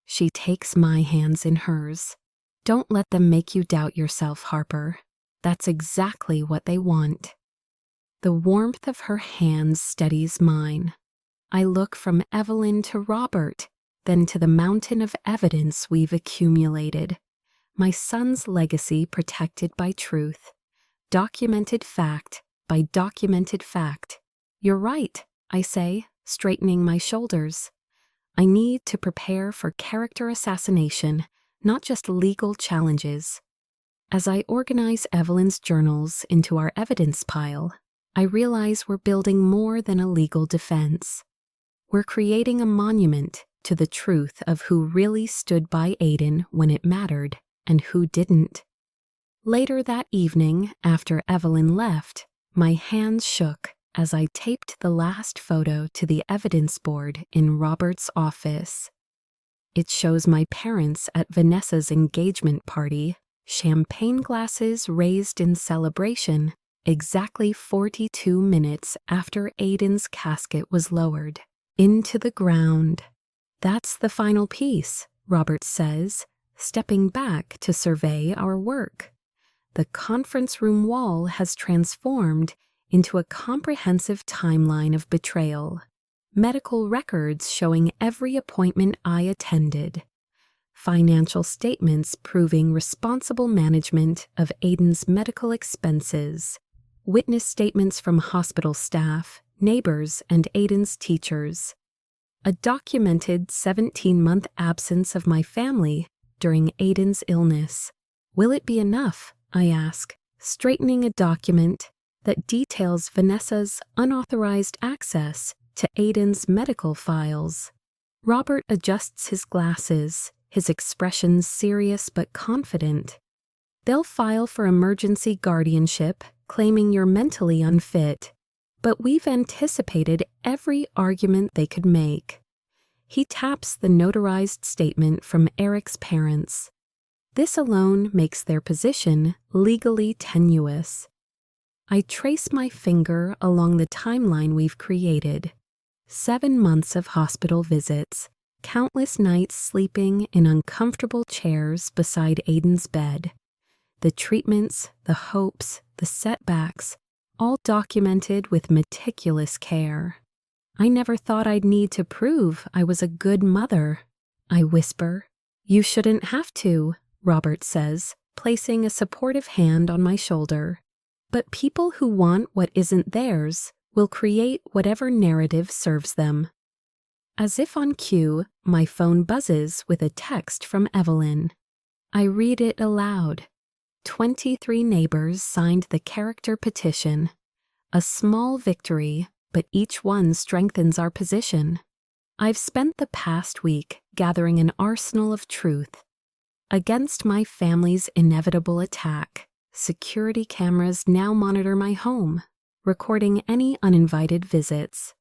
She takes my hands in hers. "Don't let them make you doubt yourself, Harper. That's exactly what they want." The warmth of her hands steadies mine. I look from Evelyn to Robert, then to the mountain of evidence we've accumulated. My son's legacy protected by truth. Documented fact by documented fact. "You're right," I say, straightening my shoulders. I need to prepare for character assassination, not just legal challenges. As I organize Evelyn's journals into our evidence pile, I realize we're building more than a legal defense. We're creating a monument to the truth of who really stood by Aiden when it mattered and who didn't. Later that evening, after Evelyn left, my hands shook as I taped the last photo to the evidence board in Robert's office. It shows my parents at Vanessa's engagement party, champagne glasses raised in celebration, exactly 42 minutes after Aiden's casket was lowered into the ground. "That's the final piece," Robert says, stepping back to survey our work. The conference room wall has transformed into a comprehensive timeline of betrayal. medical records showing every appointment I attended, financial statements proving responsible management of Aiden's medical expenses, witness statements from hospital staff, neighbors, and Aiden's teachers, a documented 17-month absence of my family during Aiden's illness. Will it be enough? I ask, straightening a document that details Vanessa's unauthorized access to Aiden's medical files. Robert adjusts his glasses, his expression serious but confident. They'll file for emergency guardianship, claiming you're mentally unfit. But we've anticipated every argument they could make. He taps the notarized statement from Eric's parents. This alone makes their position legally tenuous. I trace my finger along the timeline we've created. 7 months of hospital visits, countless nights sleeping in uncomfortable chairs beside Aiden's bed. The treatments, the hopes, the setbacks, all documented with meticulous care. I never thought I'd need to prove I was a good mother. I whisper. You shouldn't have to, Robert says, placing a supportive hand on my shoulder. But people who want what isn't theirs will create whatever narrative serves them. As if on cue, my phone buzzes with a text from Evelyn. I read it aloud. 23 neighbors signed the character petition. A small victory, but each one strengthens our position. I've spent the past week gathering an arsenal of truth. Against my family's inevitable attack, security cameras now monitor my home, recording any uninvited visits.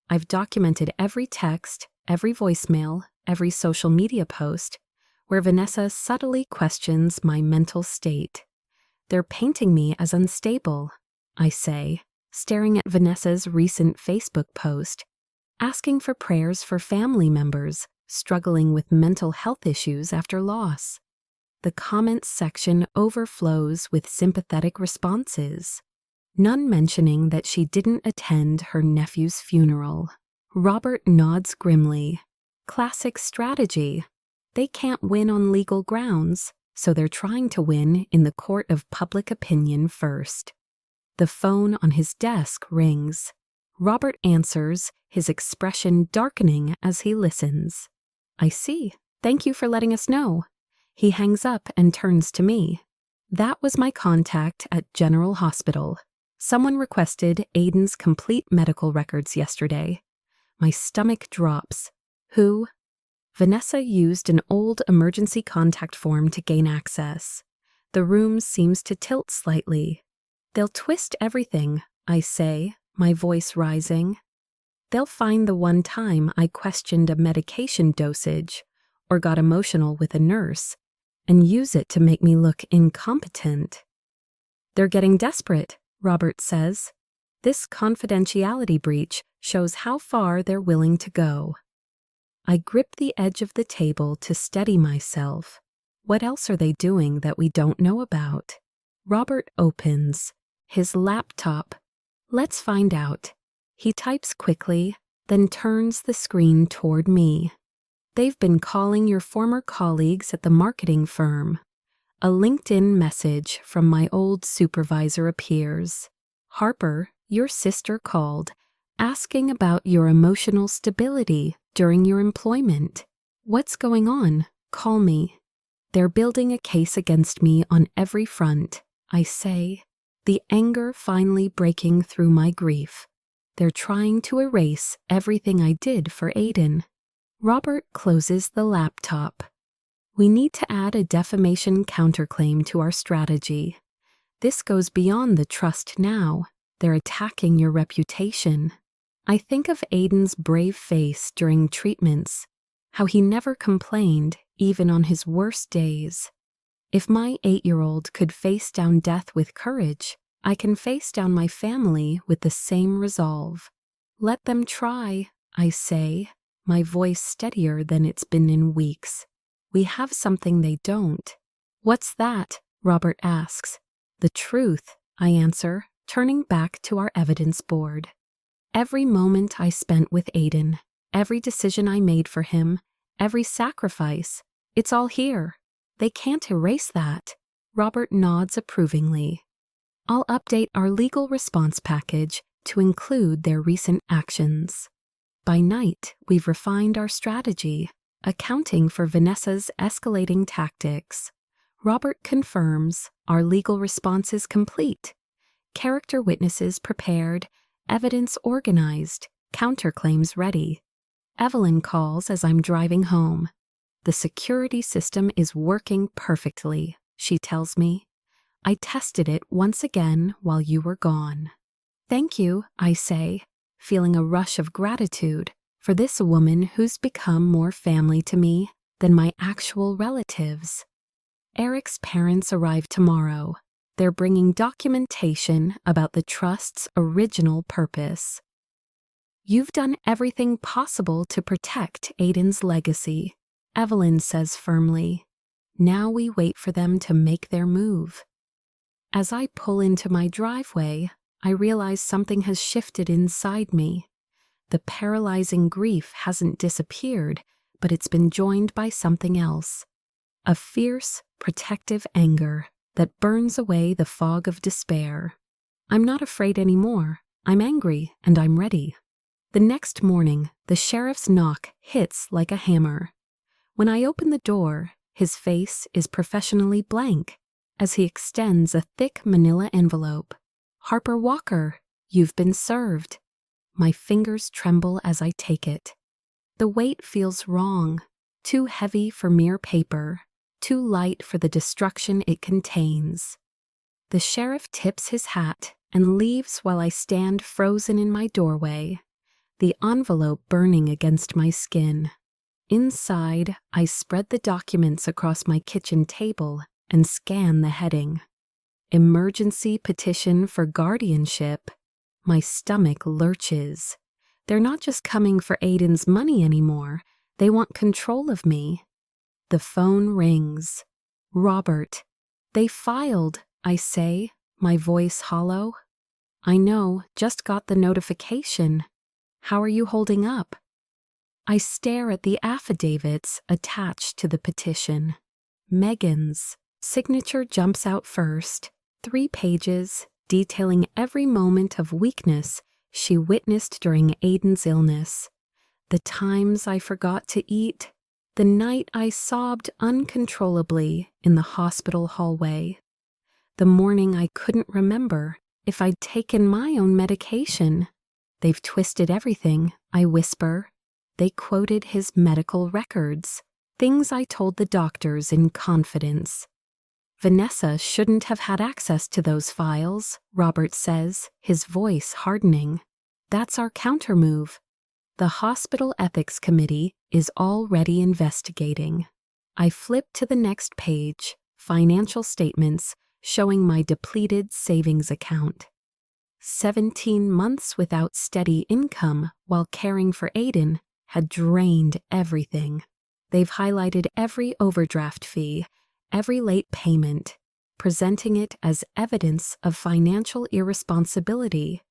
I've documented every text, every voicemail, every social media post, where Vanessa subtly questions my mental state. They're painting me as unstable, I say, staring at Vanessa's recent Facebook post, asking for prayers for family members struggling with mental health issues after loss. The comments section overflows with sympathetic responses, none mentioning that she didn't attend her nephew's funeral. Robert nods grimly. Classic strategy. They can't win on legal grounds, so they're trying to win in the court of public opinion first. The phone on his desk rings. Robert answers, his expression darkening as he listens. I see. Thank you for letting us know. He hangs up and turns to me. That was my contact at General Hospital. Someone requested Aiden's complete medical records yesterday. My stomach drops. Who? Vanessa used an old emergency contact form to gain access. The room seems to tilt slightly. They'll twist everything, I say, my voice rising. They'll find the one time I questioned a medication dosage or got emotional with a nurse and use it to make me look incompetent. They're getting desperate, Robert says. This confidentiality breach shows how far they're willing to go. I grip the edge of the table to steady myself. What else are they doing that we don't know about? Robert opens his laptop. Let's find out. He types quickly, then turns the screen toward me. They've been calling your former colleagues at the marketing firm. A LinkedIn message from my old supervisor appears. Harper, your sister called, asking about your emotional stability during your employment. What's going on? Call me. They're building a case against me on every front, I say, the anger finally breaking through my grief. They're trying to erase everything I did for Aiden. Robert closes the laptop. We need to add a defamation counterclaim to our strategy. This goes beyond the trust now. They're attacking your reputation. I think of Aiden's brave face during treatments, how he never complained, even on his worst days. If my 8-year-old could face down death with courage, I can face down my family with the same resolve. Let them try, I say, my voice steadier than it's been in weeks. We have something they don't. What's that? Robert asks. The truth, I answer, turning back to our evidence board. Every moment I spent with Aiden, every decision I made for him, every sacrifice, it's all here. They can't erase that. Robert nods approvingly. I'll update our legal response package to include their recent actions. By night, we've refined our strategy, accounting for Vanessa's escalating tactics. Robert confirms our legal response is complete. Character witnesses prepared, evidence organized, counterclaims ready. Evelyn calls as I'm driving home. The security system is working perfectly, she tells me. I tested it once again while you were gone. Thank you, I say, feeling a rush of gratitude for this woman who's become more family to me than my actual relatives. Eric's parents arrive tomorrow. They're bringing documentation about the trust's original purpose. You've done everything possible to protect Aiden's legacy, Evelyn says firmly. Now we wait for them to make their move. As I pull into my driveway, I realize something has shifted inside me. The paralyzing grief hasn't disappeared, but it's been joined by something else. A fierce, protective anger that burns away the fog of despair. I'm not afraid anymore. I'm angry and I'm ready. The next morning, the sheriff's knock hits like a hammer. When I open the door, his face is professionally blank as he extends a thick manila envelope. Harper Walker, you've been served. My fingers tremble as I take it. The weight feels wrong, too heavy for mere paper, too light for the destruction it contains. The sheriff tips his hat and leaves while I stand frozen in my doorway, the envelope burning against my skin. Inside, I spread the documents across my kitchen table and scan the heading. Emergency petition for guardianship. My stomach lurches. They're not just coming for Aiden's money anymore. They want control of me. The phone rings. Robert. They filed, I say, my voice hollow. I know, just got the notification. How are you holding up? I stare at the affidavits attached to the petition. Megan's signature jumps out first, 3 pages detailing every moment of weakness she witnessed during Aiden's illness. The times I forgot to eat, the night I sobbed uncontrollably in the hospital hallway, the morning I couldn't remember if I'd taken my own medication. They've twisted everything, I whisper. They quoted his medical records, things I told the doctors in confidence. Vanessa shouldn't have had access to those files, Robert says, his voice hardening. That's our countermove. The hospital ethics committee is already investigating. I flip to the next page, financial statements showing my depleted savings account. 17 months without steady income while caring for Aiden had drained everything. They've highlighted every overdraft fee, every late payment, presenting it as evidence of financial irresponsibility,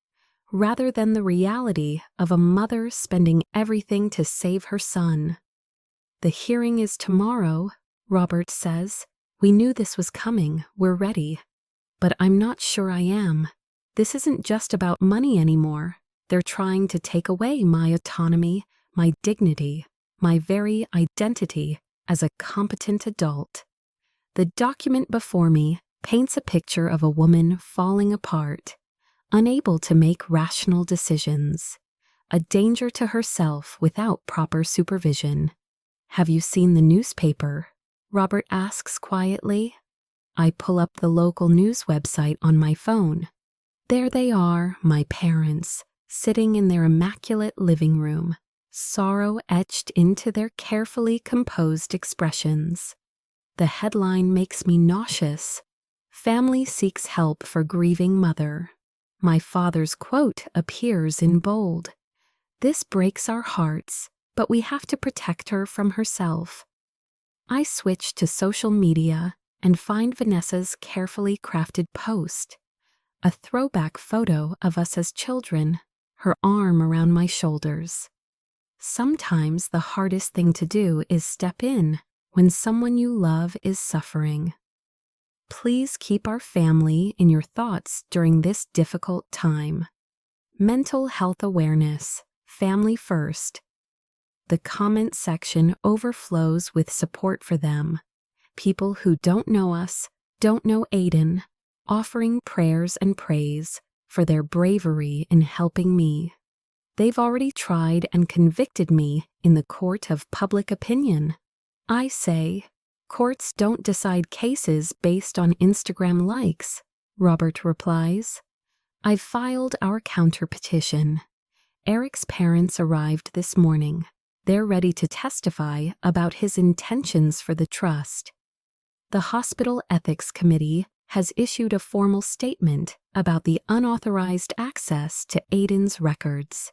rather than the reality of a mother spending everything to save her son. The hearing is tomorrow, Robert says. We knew this was coming, we're ready. But I'm not sure I am. This isn't just about money anymore. They're trying to take away my autonomy, my dignity, my very identity as a competent adult. The document before me paints a picture of a woman falling apart, unable to make rational decisions, a danger to herself without proper supervision. Have you seen the newspaper? Robert asks quietly. I pull up the local news website on my phone. There they are, my parents, sitting in their immaculate living room, sorrow etched into their carefully composed expressions. The headline makes me nauseous. Family seeks help for grieving mother. My father's quote appears in bold. This breaks our hearts, but we have to protect her from herself. I switch to social media and find Vanessa's carefully crafted post. A throwback photo of us as children, her arm around my shoulders. Sometimes the hardest thing to do is step in when someone you love is suffering. Please keep our family in your thoughts during this difficult time. Mental health awareness, family first. The comment section overflows with support for them. People who don't know us, don't know Aiden, offering prayers and praise for their bravery in helping me. They've already tried and convicted me in the court of public opinion. I say, courts don't decide cases based on Instagram likes, Robert replies. I've filed our counterpetition. Eric's parents arrived this morning. They're ready to testify about his intentions for the trust. The Hospital Ethics Committee has issued a formal statement about the unauthorized access to Aiden's records.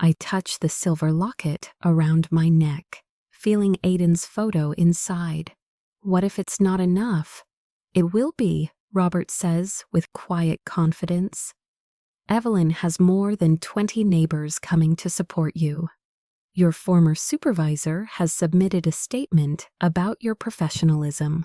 I touch the silver locket around my neck, feeling Aiden's photo inside. What if it's not enough? It will be, Robert says with quiet confidence. Evelyn has more than 20 neighbors coming to support you. Your former supervisor has submitted a statement about your professionalism.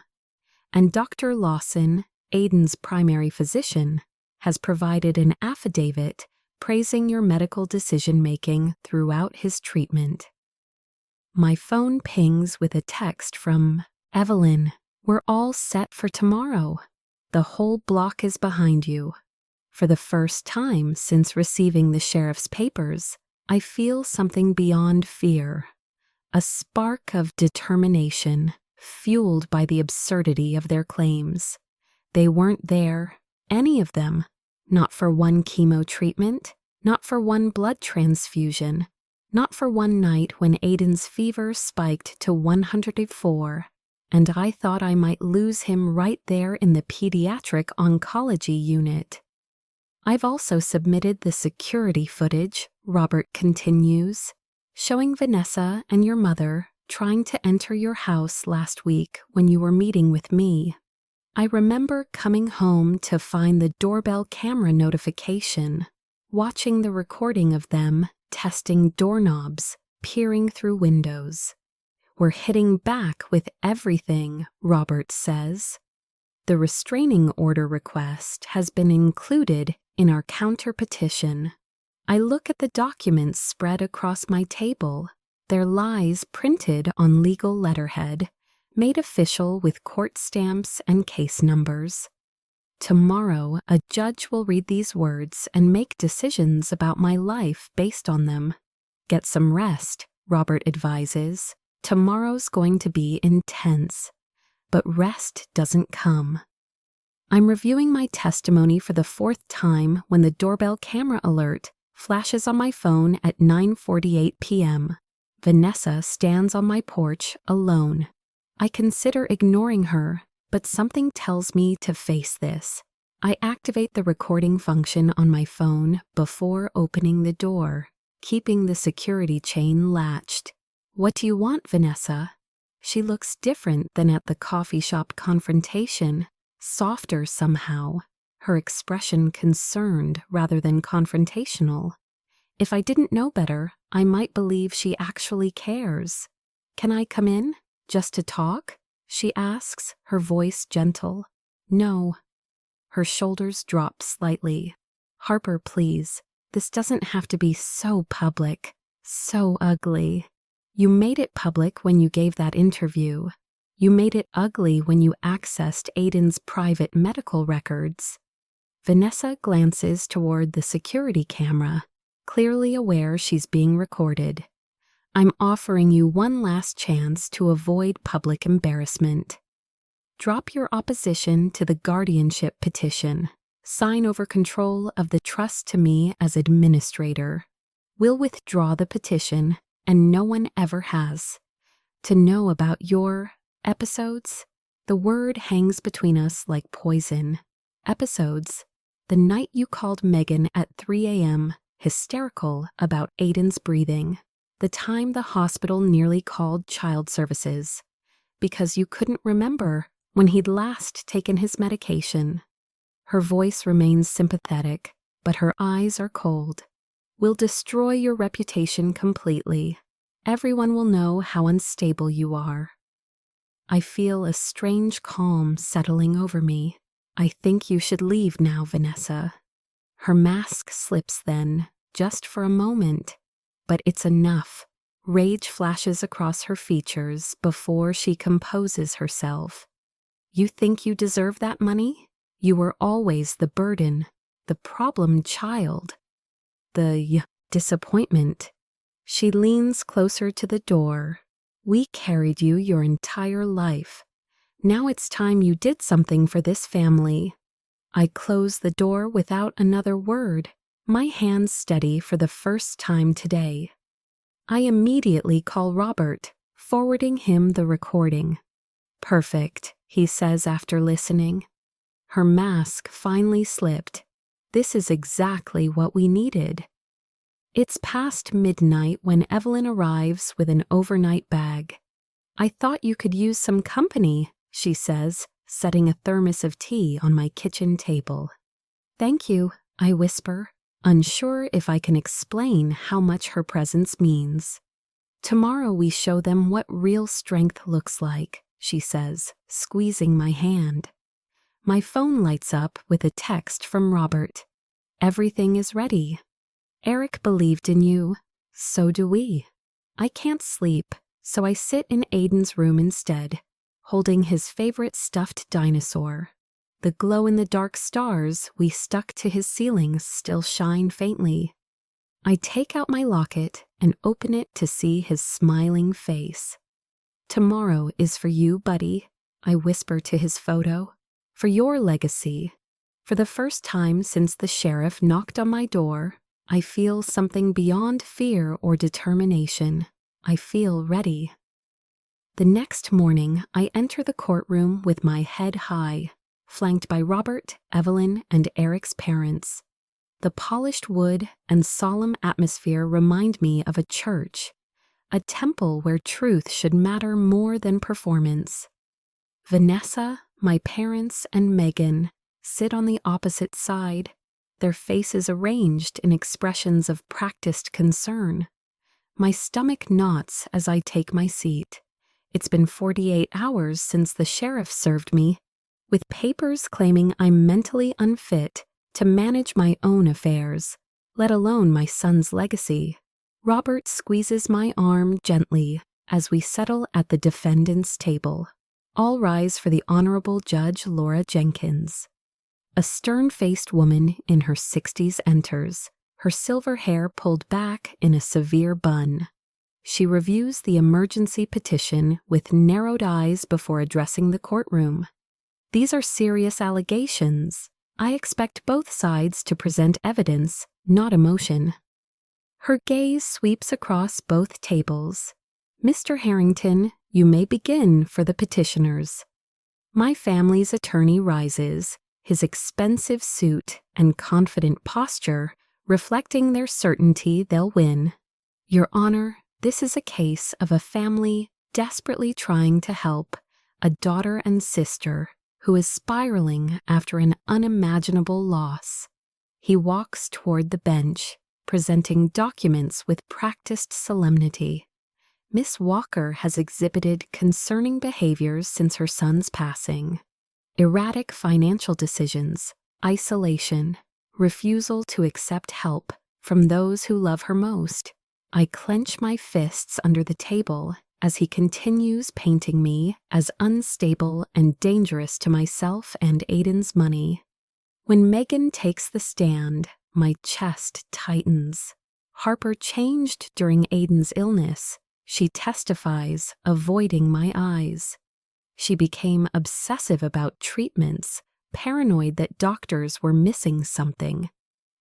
And Dr. Lawson, Aiden's primary physician, has provided an affidavit praising your medical decision-making throughout his treatment. My phone pings with a text from Evelyn. We're all set for tomorrow. The whole block is behind you. For the first time since receiving the sheriff's papers, I feel something beyond fear. A spark of determination, fueled by the absurdity of their claims. They weren't there, any of them. Not for one chemo treatment, not for one blood transfusion, not for one night when Aiden's fever spiked to 104, and I thought I might lose him right there in the pediatric oncology unit. I've also submitted the security footage, Robert continues, showing Vanessa and your mother trying to enter your house last week when you were meeting with me. I remember coming home to find the doorbell camera notification, watching the recording of them testing doorknobs, peering through windows. We're hitting back with everything, Robert says. The restraining order request has been included in our counterpetition. I look at the documents spread across my table, their lies printed on legal letterhead, made official with court stamps and case numbers. Tomorrow, a judge will read these words and make decisions about my life based on them. Get some rest, Robert advises. Tomorrow's going to be intense. But rest doesn't come. I'm reviewing my testimony for the 4th time when the doorbell camera alert flashes on my phone at 9:48 p.m. Vanessa stands on my porch alone. I consider ignoring her, but something tells me to face this. I activate the recording function on my phone before opening the door, keeping the security chain latched. What do you want, Vanessa? She looks different than at the coffee shop confrontation, softer somehow, her expression concerned rather than confrontational. If I didn't know better, I might believe she actually cares. Can I come in, just to talk? She asks, her voice gentle. No. Her shoulders drop slightly. Harper, please. This doesn't have to be so public, so ugly. You made it public when you gave that interview. You made it ugly when you accessed Aiden's private medical records. Vanessa glances toward the security camera, clearly aware she's being recorded. I'm offering you one last chance to avoid public embarrassment. Drop your opposition to the guardianship petition. Sign over control of the trust to me as administrator. We'll withdraw the petition, and no one ever has. To know about your episodes, the word hangs between us like poison. Episodes. The night you called Megan at 3 a.m., hysterical about Aiden's breathing. The time the hospital nearly called child services because you couldn't remember when he'd last taken his medication. Her voice remains sympathetic, but her eyes are cold. will destroy your reputation completely. Everyone will know how unstable you are. I feel a strange calm settling over me. I think you should leave now, Vanessa. Her mask slips then, just for a moment. But it's enough. Rage flashes across her features before she composes herself. You think you deserve that money? You were always the burden, the problem child, the disappointment. She leans closer to the door. We carried you your entire life. Now it's time you did something for this family. I close the door without another word, my hands steady for the first time today. I immediately call Robert, forwarding him the recording. Perfect, he says after listening. Her mask finally slipped. This is exactly what we needed. It's past midnight when Evelyn arrives with an overnight bag. I thought you could use some company, she says, setting a thermos of tea on my kitchen table. Thank you, I whisper, unsure if I can explain how much her presence means. Tomorrow we show them what real strength looks like, she says, squeezing my hand. My phone lights up with a text from Robert. Everything is ready. Eric believed in you. So do we. I can't sleep, so I sit in Aiden's room instead, holding his favorite stuffed dinosaur. The glow-in-the-dark stars we stuck to his ceiling still shine faintly. I take out my locket and open it to see his smiling face. Tomorrow is for you, buddy, I whisper to his photo. For your legacy. For the first time since the sheriff knocked on my door, I feel something beyond fear or determination. I feel ready. The next morning, I enter the courtroom with my head high, flanked by Robert, Evelyn, and Eric's parents. The polished wood and solemn atmosphere remind me of a church, a temple where truth should matter more than performance. Vanessa, my parents, and Megan sit on the opposite side, their faces arranged in expressions of practiced concern. My stomach knots as I take my seat. It's been 48 hours since the sheriff served me, with papers claiming I'm mentally unfit to manage my own affairs, let alone my son's legacy. Robert squeezes my arm gently as we settle at the defendant's table. All rise for the Honorable Judge Laura Jenkins. A stern-faced woman in her 60s enters, her silver hair pulled back in a severe bun. She reviews the emergency petition with narrowed eyes before addressing the courtroom. These are serious allegations. I expect both sides to present evidence, not emotion. Her gaze sweeps across both tables. Mr. Harrington, you may begin for the petitioners. My family's attorney rises, his expensive suit and confident posture reflecting their certainty they'll win. Your Honor, this is a case of a family desperately trying to help a daughter and sister who is spiraling after an unimaginable loss. He walks toward the bench, presenting documents with practiced solemnity. Miss Walker has exhibited concerning behaviors since her son's passing. Erratic financial decisions, isolation, refusal to accept help from those who love her most. I clench my fists under the table as he continues painting me as unstable and dangerous to myself and Aiden's money. When Megan takes the stand, my chest tightens. Harper changed during Aiden's illness. She testifies, avoiding my eyes. She became obsessive about treatments, paranoid that doctors were missing something.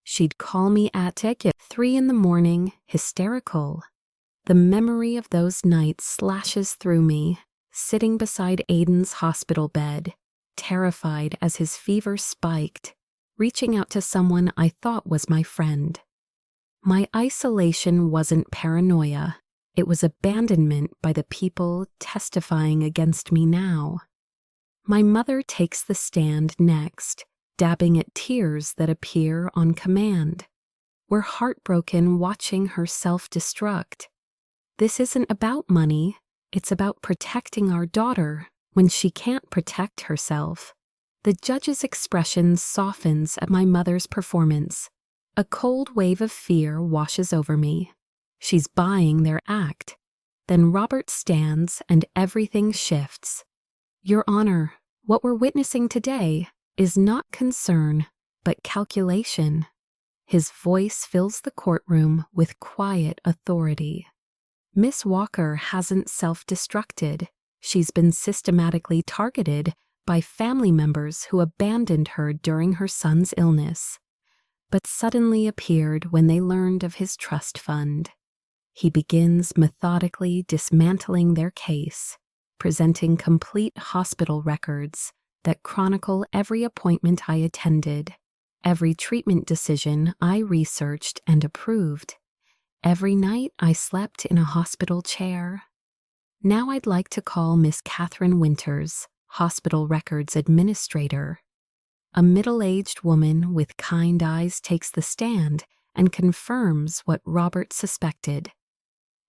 She'd call me at 3 a.m, hysterical. The memory of those nights slashes through me, sitting beside Aiden's hospital bed, terrified as his fever spiked, reaching out to someone I thought was my friend. My isolation wasn't paranoia. It was abandonment by the people testifying against me now. My mother takes the stand next, dabbing at tears that appear on command. We're heartbroken watching her self-destruct. This isn't about money, it's about protecting our daughter when she can't protect herself. The judge's expression softens at my mother's performance. A cold wave of fear washes over me. She's buying their act. Then Robert stands and everything shifts. Your Honor, what we're witnessing today is not concern, but calculation. His voice fills the courtroom with quiet authority. Miss Walker hasn't self-destructed. She's been systematically targeted by family members who abandoned her during her son's illness, but suddenly appeared when they learned of his trust fund. He begins methodically dismantling their case, presenting complete hospital records that chronicle every appointment I attended, every treatment decision I researched and approved, every night I slept in a hospital chair. Now I'd like to call Miss Catherine Winters, Hospital Records Administrator. A middle-aged woman with kind eyes takes the stand and confirms what Robert suspected.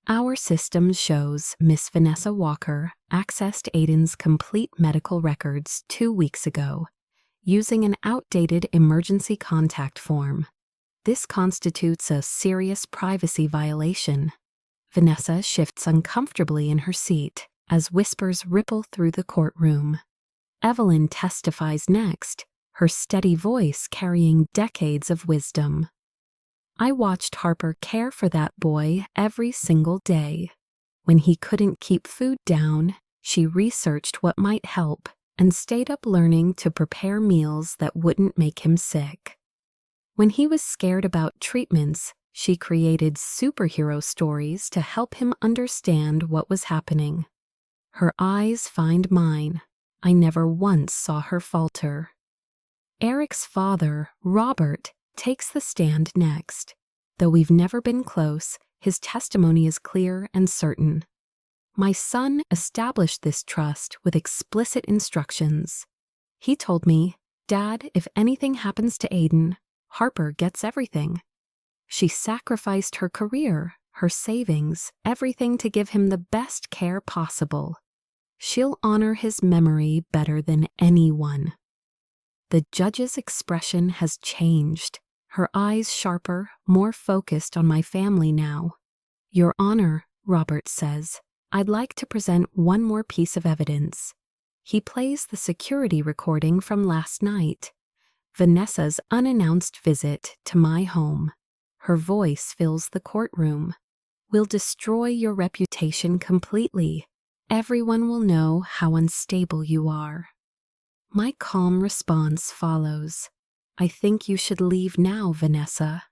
Our system shows Miss Vanessa Walker accessed Aiden's complete medical records 2 weeks ago, using an outdated emergency contact form. This constitutes a serious privacy violation. Vanessa shifts uncomfortably in her seat as whispers ripple through the courtroom. Evelyn testifies next, her steady voice carrying decades of wisdom. I watched Harper care for that boy every single day. When he couldn't keep food down, she researched what might help and stayed up learning to prepare meals that wouldn't make him sick. When he was scared about treatments, she created superhero stories to help him understand what was happening. Her eyes find mine. I never once saw her falter. Eric's father, Robert, takes the stand next. Though we've never been close, his testimony is clear and certain. My son established this trust with explicit instructions. He told me, "Dad, if anything happens to Aiden, Harper gets everything." She sacrificed her career, her savings, everything to give him the best care possible. She'll honor his memory better than anyone. The judge's expression has changed, her eyes sharper, more focused on my family now. Your Honor, Robert says, I'd like to present one more piece of evidence. He plays the security recording from last night, Vanessa's unannounced visit to my home. Her voice fills the courtroom. We'll destroy your reputation completely. Everyone will know how unstable you are. My calm response follows. I think you should leave now, Vanessa.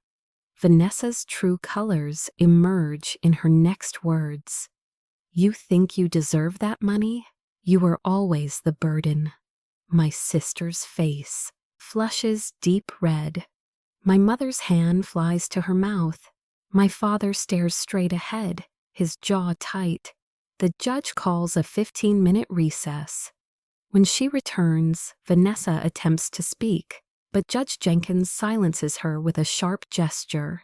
Vanessa's true colors emerge in her next words. You think you deserve that money? You were always the burden. My sister's face flushes deep red. My mother's hand flies to her mouth. My father stares straight ahead, his jaw tight. The judge calls a 15-minute recess. When she returns, Vanessa attempts to speak, but Judge Jenkins silences her with a sharp gesture.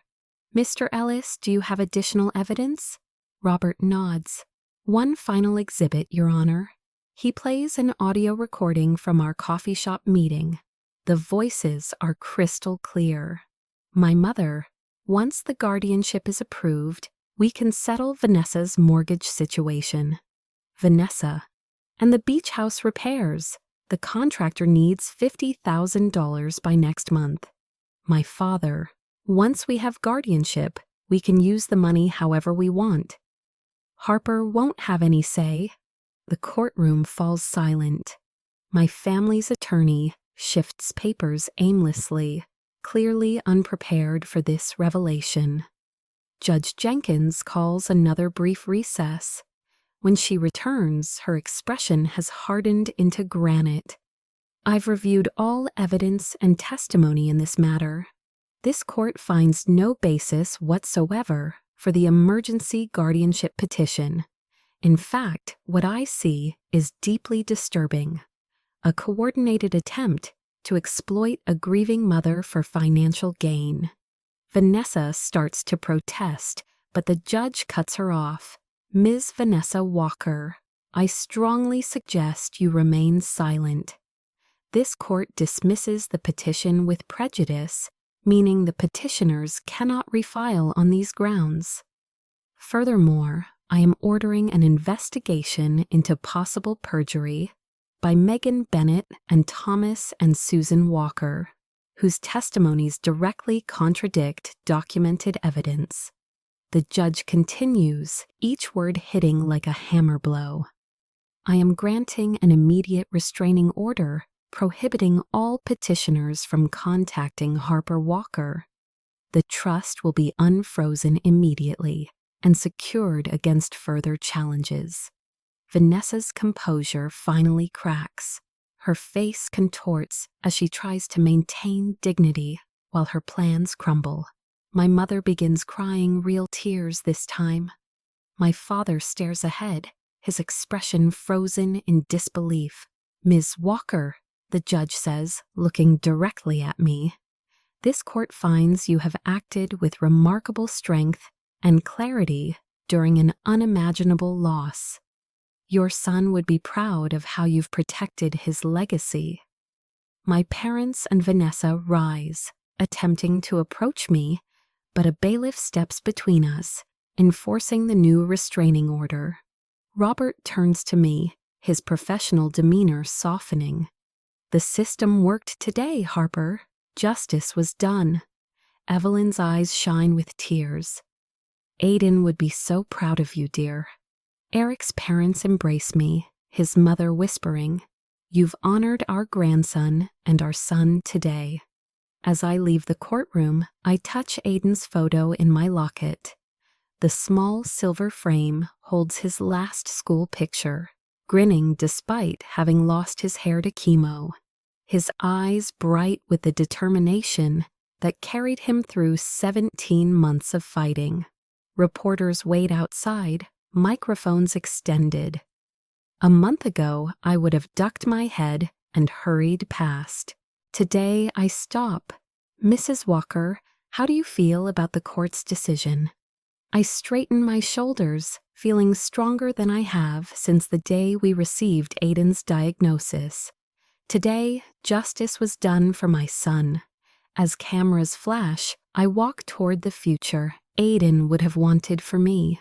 Mr. Ellis, do you have additional evidence? Robert nods. One final exhibit, Your Honor. He plays an audio recording from our coffee shop meeting. The voices are crystal clear. My mother, once the guardianship is approved, we can settle Vanessa's mortgage situation. Vanessa, and the beach house repairs. The contractor needs $50,000 by next month. My father, once we have guardianship, we can use the money however we want. Harper won't have any say. The courtroom falls silent. My family's attorney shifts papers aimlessly, clearly unprepared for this revelation. Judge Jenkins calls another brief recess. When she returns, her expression has hardened into granite. I've reviewed all evidence and testimony in this matter. This court finds no basis whatsoever for the emergency guardianship petition. In fact, what I see is deeply disturbing. A coordinated attempt to exploit a grieving mother for financial gain. Vanessa starts to protest, but the judge cuts her off. Ms. Vanessa Walker, I strongly suggest you remain silent. This court dismisses the petition with prejudice, meaning the petitioners cannot refile on these grounds. Furthermore, I am ordering an investigation into possible perjury by Megan Bennett and Thomas and Susan Walker, whose testimonies directly contradict documented evidence. The judge continues, each word hitting like a hammer blow. I am granting an immediate restraining order prohibiting all petitioners from contacting Harper Walker. The trust will be unfrozen immediately and secured against further challenges. Vanessa's composure finally cracks. Her face contorts as she tries to maintain dignity while her plans crumble. My mother begins crying real tears this time. My father stares ahead, his expression frozen in disbelief. Ms. Walker, the judge says, looking directly at me, this court finds you have acted with remarkable strength and clarity during an unimaginable loss. Your son would be proud of how you've protected his legacy. My parents and Vanessa rise, attempting to approach me, but a bailiff steps between us, enforcing the new restraining order. Robert turns to me, his professional demeanor softening. The system worked today, Harper. Justice was done. Evelyn's eyes shine with tears. Aiden would be so proud of you, dear. Eric's parents embrace me, his mother whispering, You've honored our grandson and our son today. As I leave the courtroom, I touch Aiden's photo in my locket. The small silver frame holds his last school picture, grinning despite having lost his hair to chemo. His eyes bright with the determination that carried him through 17 months of fighting. Reporters wait outside, microphones extended. A month ago, I would have ducked my head and hurried past. Today, I stop. Mrs. Walker, how do you feel about the court's decision? I straighten my shoulders, feeling stronger than I have since the day we received Aiden's diagnosis. Today, justice was done for my son. As cameras flash, I walk toward the future Aiden would have wanted for me.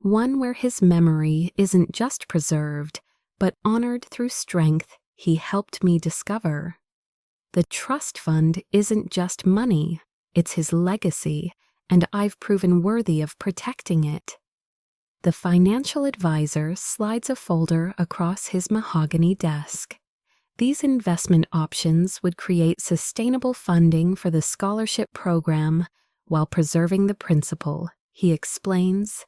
One where his memory isn't just preserved, but honored through strength he helped me discover. The trust fund isn't just money, it's his legacy, and I've proven worthy of protecting it. The financial advisor slides a folder across his mahogany desk. These investment options would create sustainable funding for the scholarship program while preserving the principal, he explains.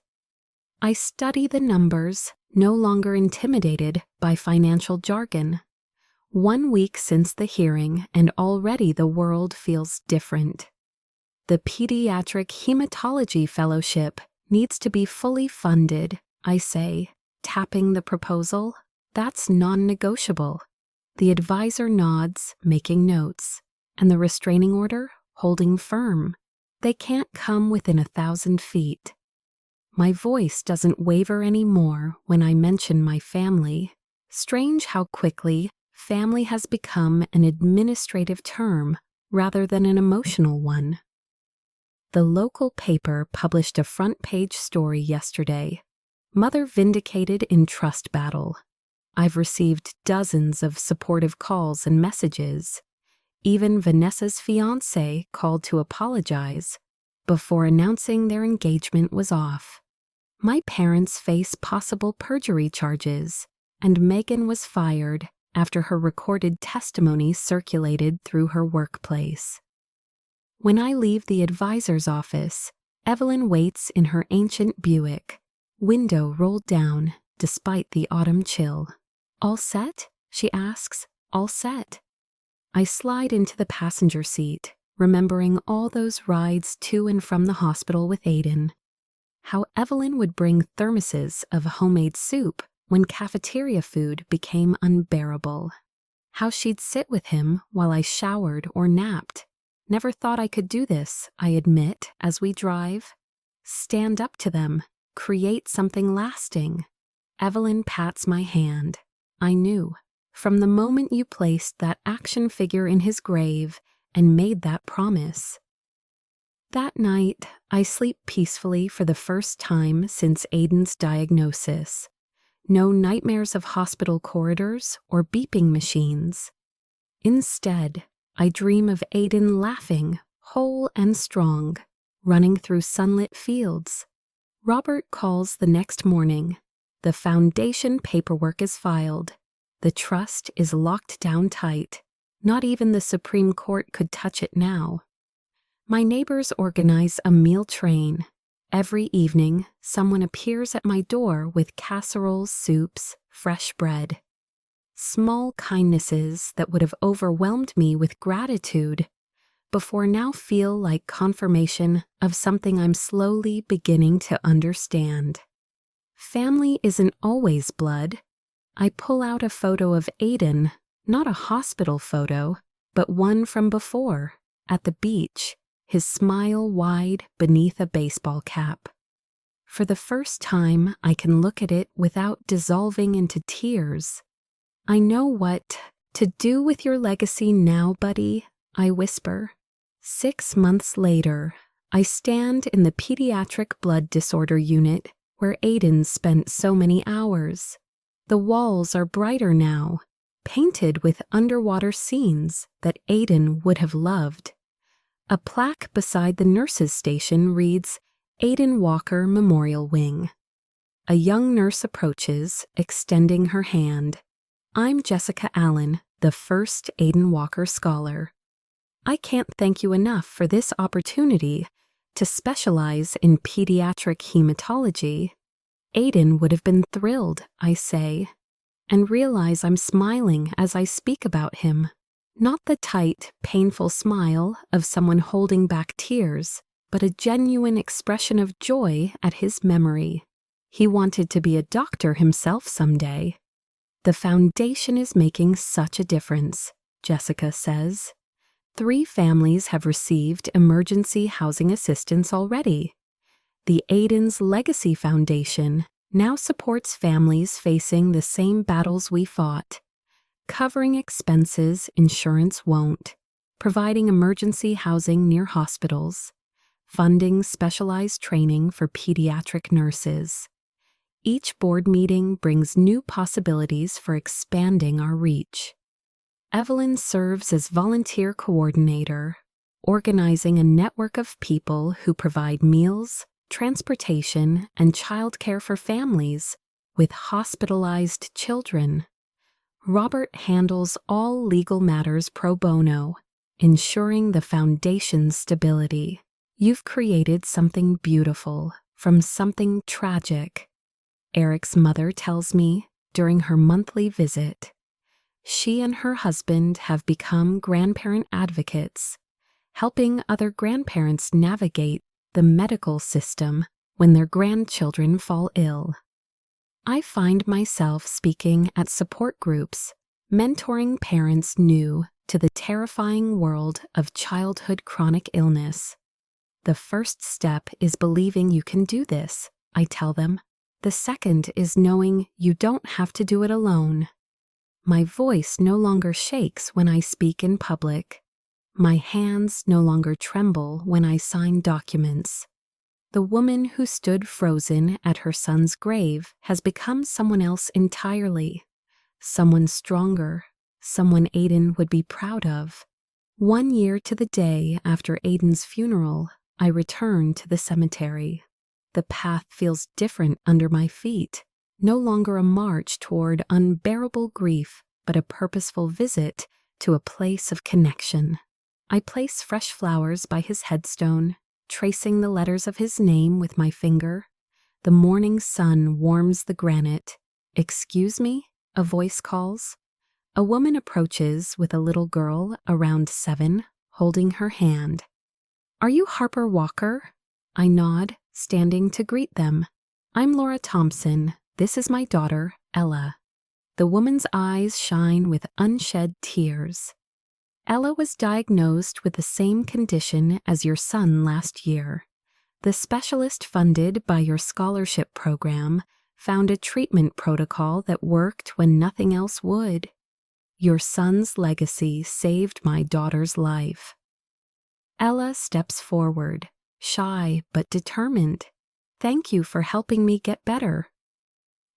I study the numbers, no longer intimidated by financial jargon. 1 week since the hearing, and already the world feels different. The Pediatric Hematology Fellowship needs to be fully funded, I say, tapping the proposal. That's non-negotiable. The advisor nods, making notes, and the restraining order holding firm. They can't come within 1,000 feet. My voice doesn't waver anymore when I mention my family. Strange how quickly family has become an administrative term rather than an emotional one. The local paper published a front-page story yesterday. Mother vindicated in trust battle. I've received dozens of supportive calls and messages. Even Vanessa's fiancé called to apologize before announcing their engagement was off. My parents face possible perjury charges, and Megan was fired after her recorded testimony circulated through her workplace. When I leave the advisor's office, Evelyn waits in her ancient Buick, window rolled down despite the autumn chill. All set? She asks. All set. I slide into the passenger seat, remembering all those rides to and from the hospital with Aiden. How Evelyn would bring thermoses of homemade soup when cafeteria food became unbearable. How she'd sit with him while I showered or napped, Never thought I could do this, I admit, as we drive. Stand up to them. Create something lasting. Evelyn pats my hand. I knew. From the moment you placed that action figure in his grave and made that promise. That night, I sleep peacefully for the first time since Aiden's diagnosis. No nightmares of hospital corridors or beeping machines. Instead, I dream of Aiden laughing, whole and strong, running through sunlit fields. Robert calls the next morning. The foundation paperwork is filed. The trust is locked down tight. Not even the Supreme Court could touch it now. My neighbors organize a meal train. Every evening, someone appears at my door with casseroles, soups, fresh bread. Small kindnesses that would have overwhelmed me with gratitude before now feel like confirmation of something I'm slowly beginning to understand. Family isn't always blood. I pull out a photo of Aiden, not a hospital photo, but one from before, at the beach, his smile wide beneath a baseball cap. For the first time, I can look at it without dissolving into tears. I know what to do with your legacy now, buddy, I whisper. 6 months later, I stand in the pediatric blood disorder unit where Aiden spent so many hours. The walls are brighter now, painted with underwater scenes that Aiden would have loved. A plaque beside the nurse's station reads, Aiden Walker Memorial Wing. A young nurse approaches, extending her hand. I'm Jessica Allen, the first Aiden Walker Scholar. I can't thank you enough for this opportunity to specialize in pediatric hematology. Aiden would have been thrilled, I say, and realize I'm smiling as I speak about him. Not the tight, painful smile of someone holding back tears, but a genuine expression of joy at his memory. He wanted to be a doctor himself someday. The foundation is making such a difference, Jessica says. 3 families have received emergency housing assistance already. The Aiden's Legacy Foundation now supports families facing the same battles we fought, covering expenses insurance won't, providing emergency housing near hospitals, funding specialized training for pediatric nurses. Each board meeting brings new possibilities for expanding our reach. Evelyn serves as volunteer coordinator, organizing a network of people who provide meals, transportation, and childcare for families with hospitalized children. Robert handles all legal matters pro bono, ensuring the foundation's stability. You've created something beautiful from something tragic, Eric's mother tells me during her monthly visit. She and her husband have become grandparent advocates, helping other grandparents navigate the medical system when their grandchildren fall ill. I find myself speaking at support groups, mentoring parents new to the terrifying world of childhood chronic illness. The first step is believing you can do this, I tell them. The second is knowing you don't have to do it alone. My voice no longer shakes when I speak in public. My hands no longer tremble when I sign documents. The woman who stood frozen at her son's grave has become someone else entirely. Someone stronger, someone Aiden would be proud of. 1 year to the day after Aiden's funeral, I return to the cemetery. The path feels different under my feet. No longer a march toward unbearable grief, but a purposeful visit to a place of connection. I place fresh flowers by his headstone, tracing the letters of his name with my finger. The morning sun warms the granite. "Excuse me?" a voice calls. A woman approaches with a little girl around 7, holding her hand. "Are you Harper Walker?" I nod, standing to greet them. "I'm Laura Thompson. This is my daughter, Ella." The woman's eyes shine with unshed tears. Ella was diagnosed with the same condition as your son last year. The specialist funded by your scholarship program found a treatment protocol that worked when nothing else would. Your son's legacy saved my daughter's life. Ella steps forward, shy but determined. Thank you for helping me get better.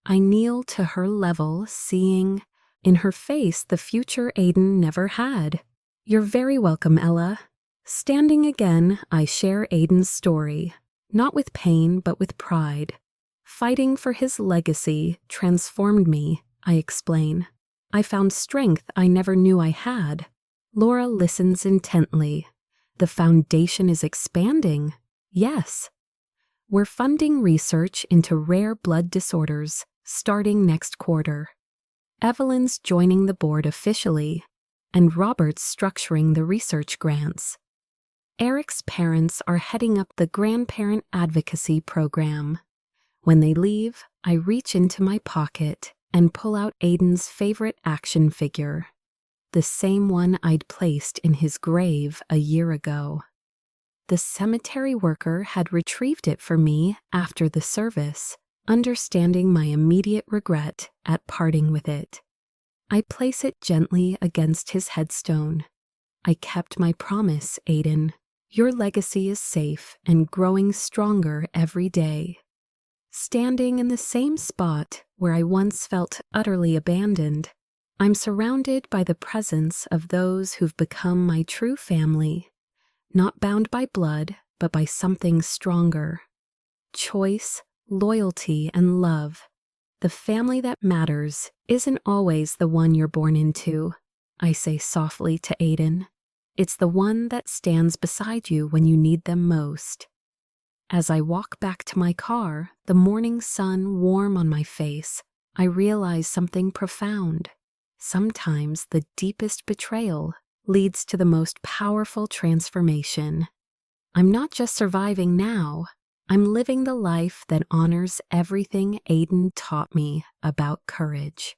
I kneel to her level, seeing in her face the future Aiden never had. You're very welcome, Ella. Standing again, I share Aiden's story, not with pain but with pride. Fighting for his legacy transformed me, I explain. I found strength I never knew I had. Laura listens intently. The foundation is expanding. Yes. We're funding research into rare blood disorders, starting next quarter. Evelyn's joining the board officially, and Robert's structuring the research grants. Eric's parents are heading up the grandparent advocacy program. When they leave, I reach into my pocket and pull out Aiden's favorite action figure, the same one I'd placed in his grave a year ago. The cemetery worker had retrieved it for me after the service, understanding my immediate regret at parting with it. I place it gently against his headstone. I kept my promise, Aiden. Your legacy is safe and growing stronger every day. Standing in the same spot where I once felt utterly abandoned, I'm surrounded by the presence of those who've become my true family, not bound by blood, but by something stronger. Choice, loyalty, and love. The family that matters isn't always the one you're born into, I say softly to Aiden. It's the one that stands beside you when you need them most. As I walk back to my car, the morning sun warm on my face, I realize something profound. Sometimes the deepest betrayal leads to the most powerful transformation. I'm not just surviving now, I'm living the life that honors everything Aiden taught me about courage.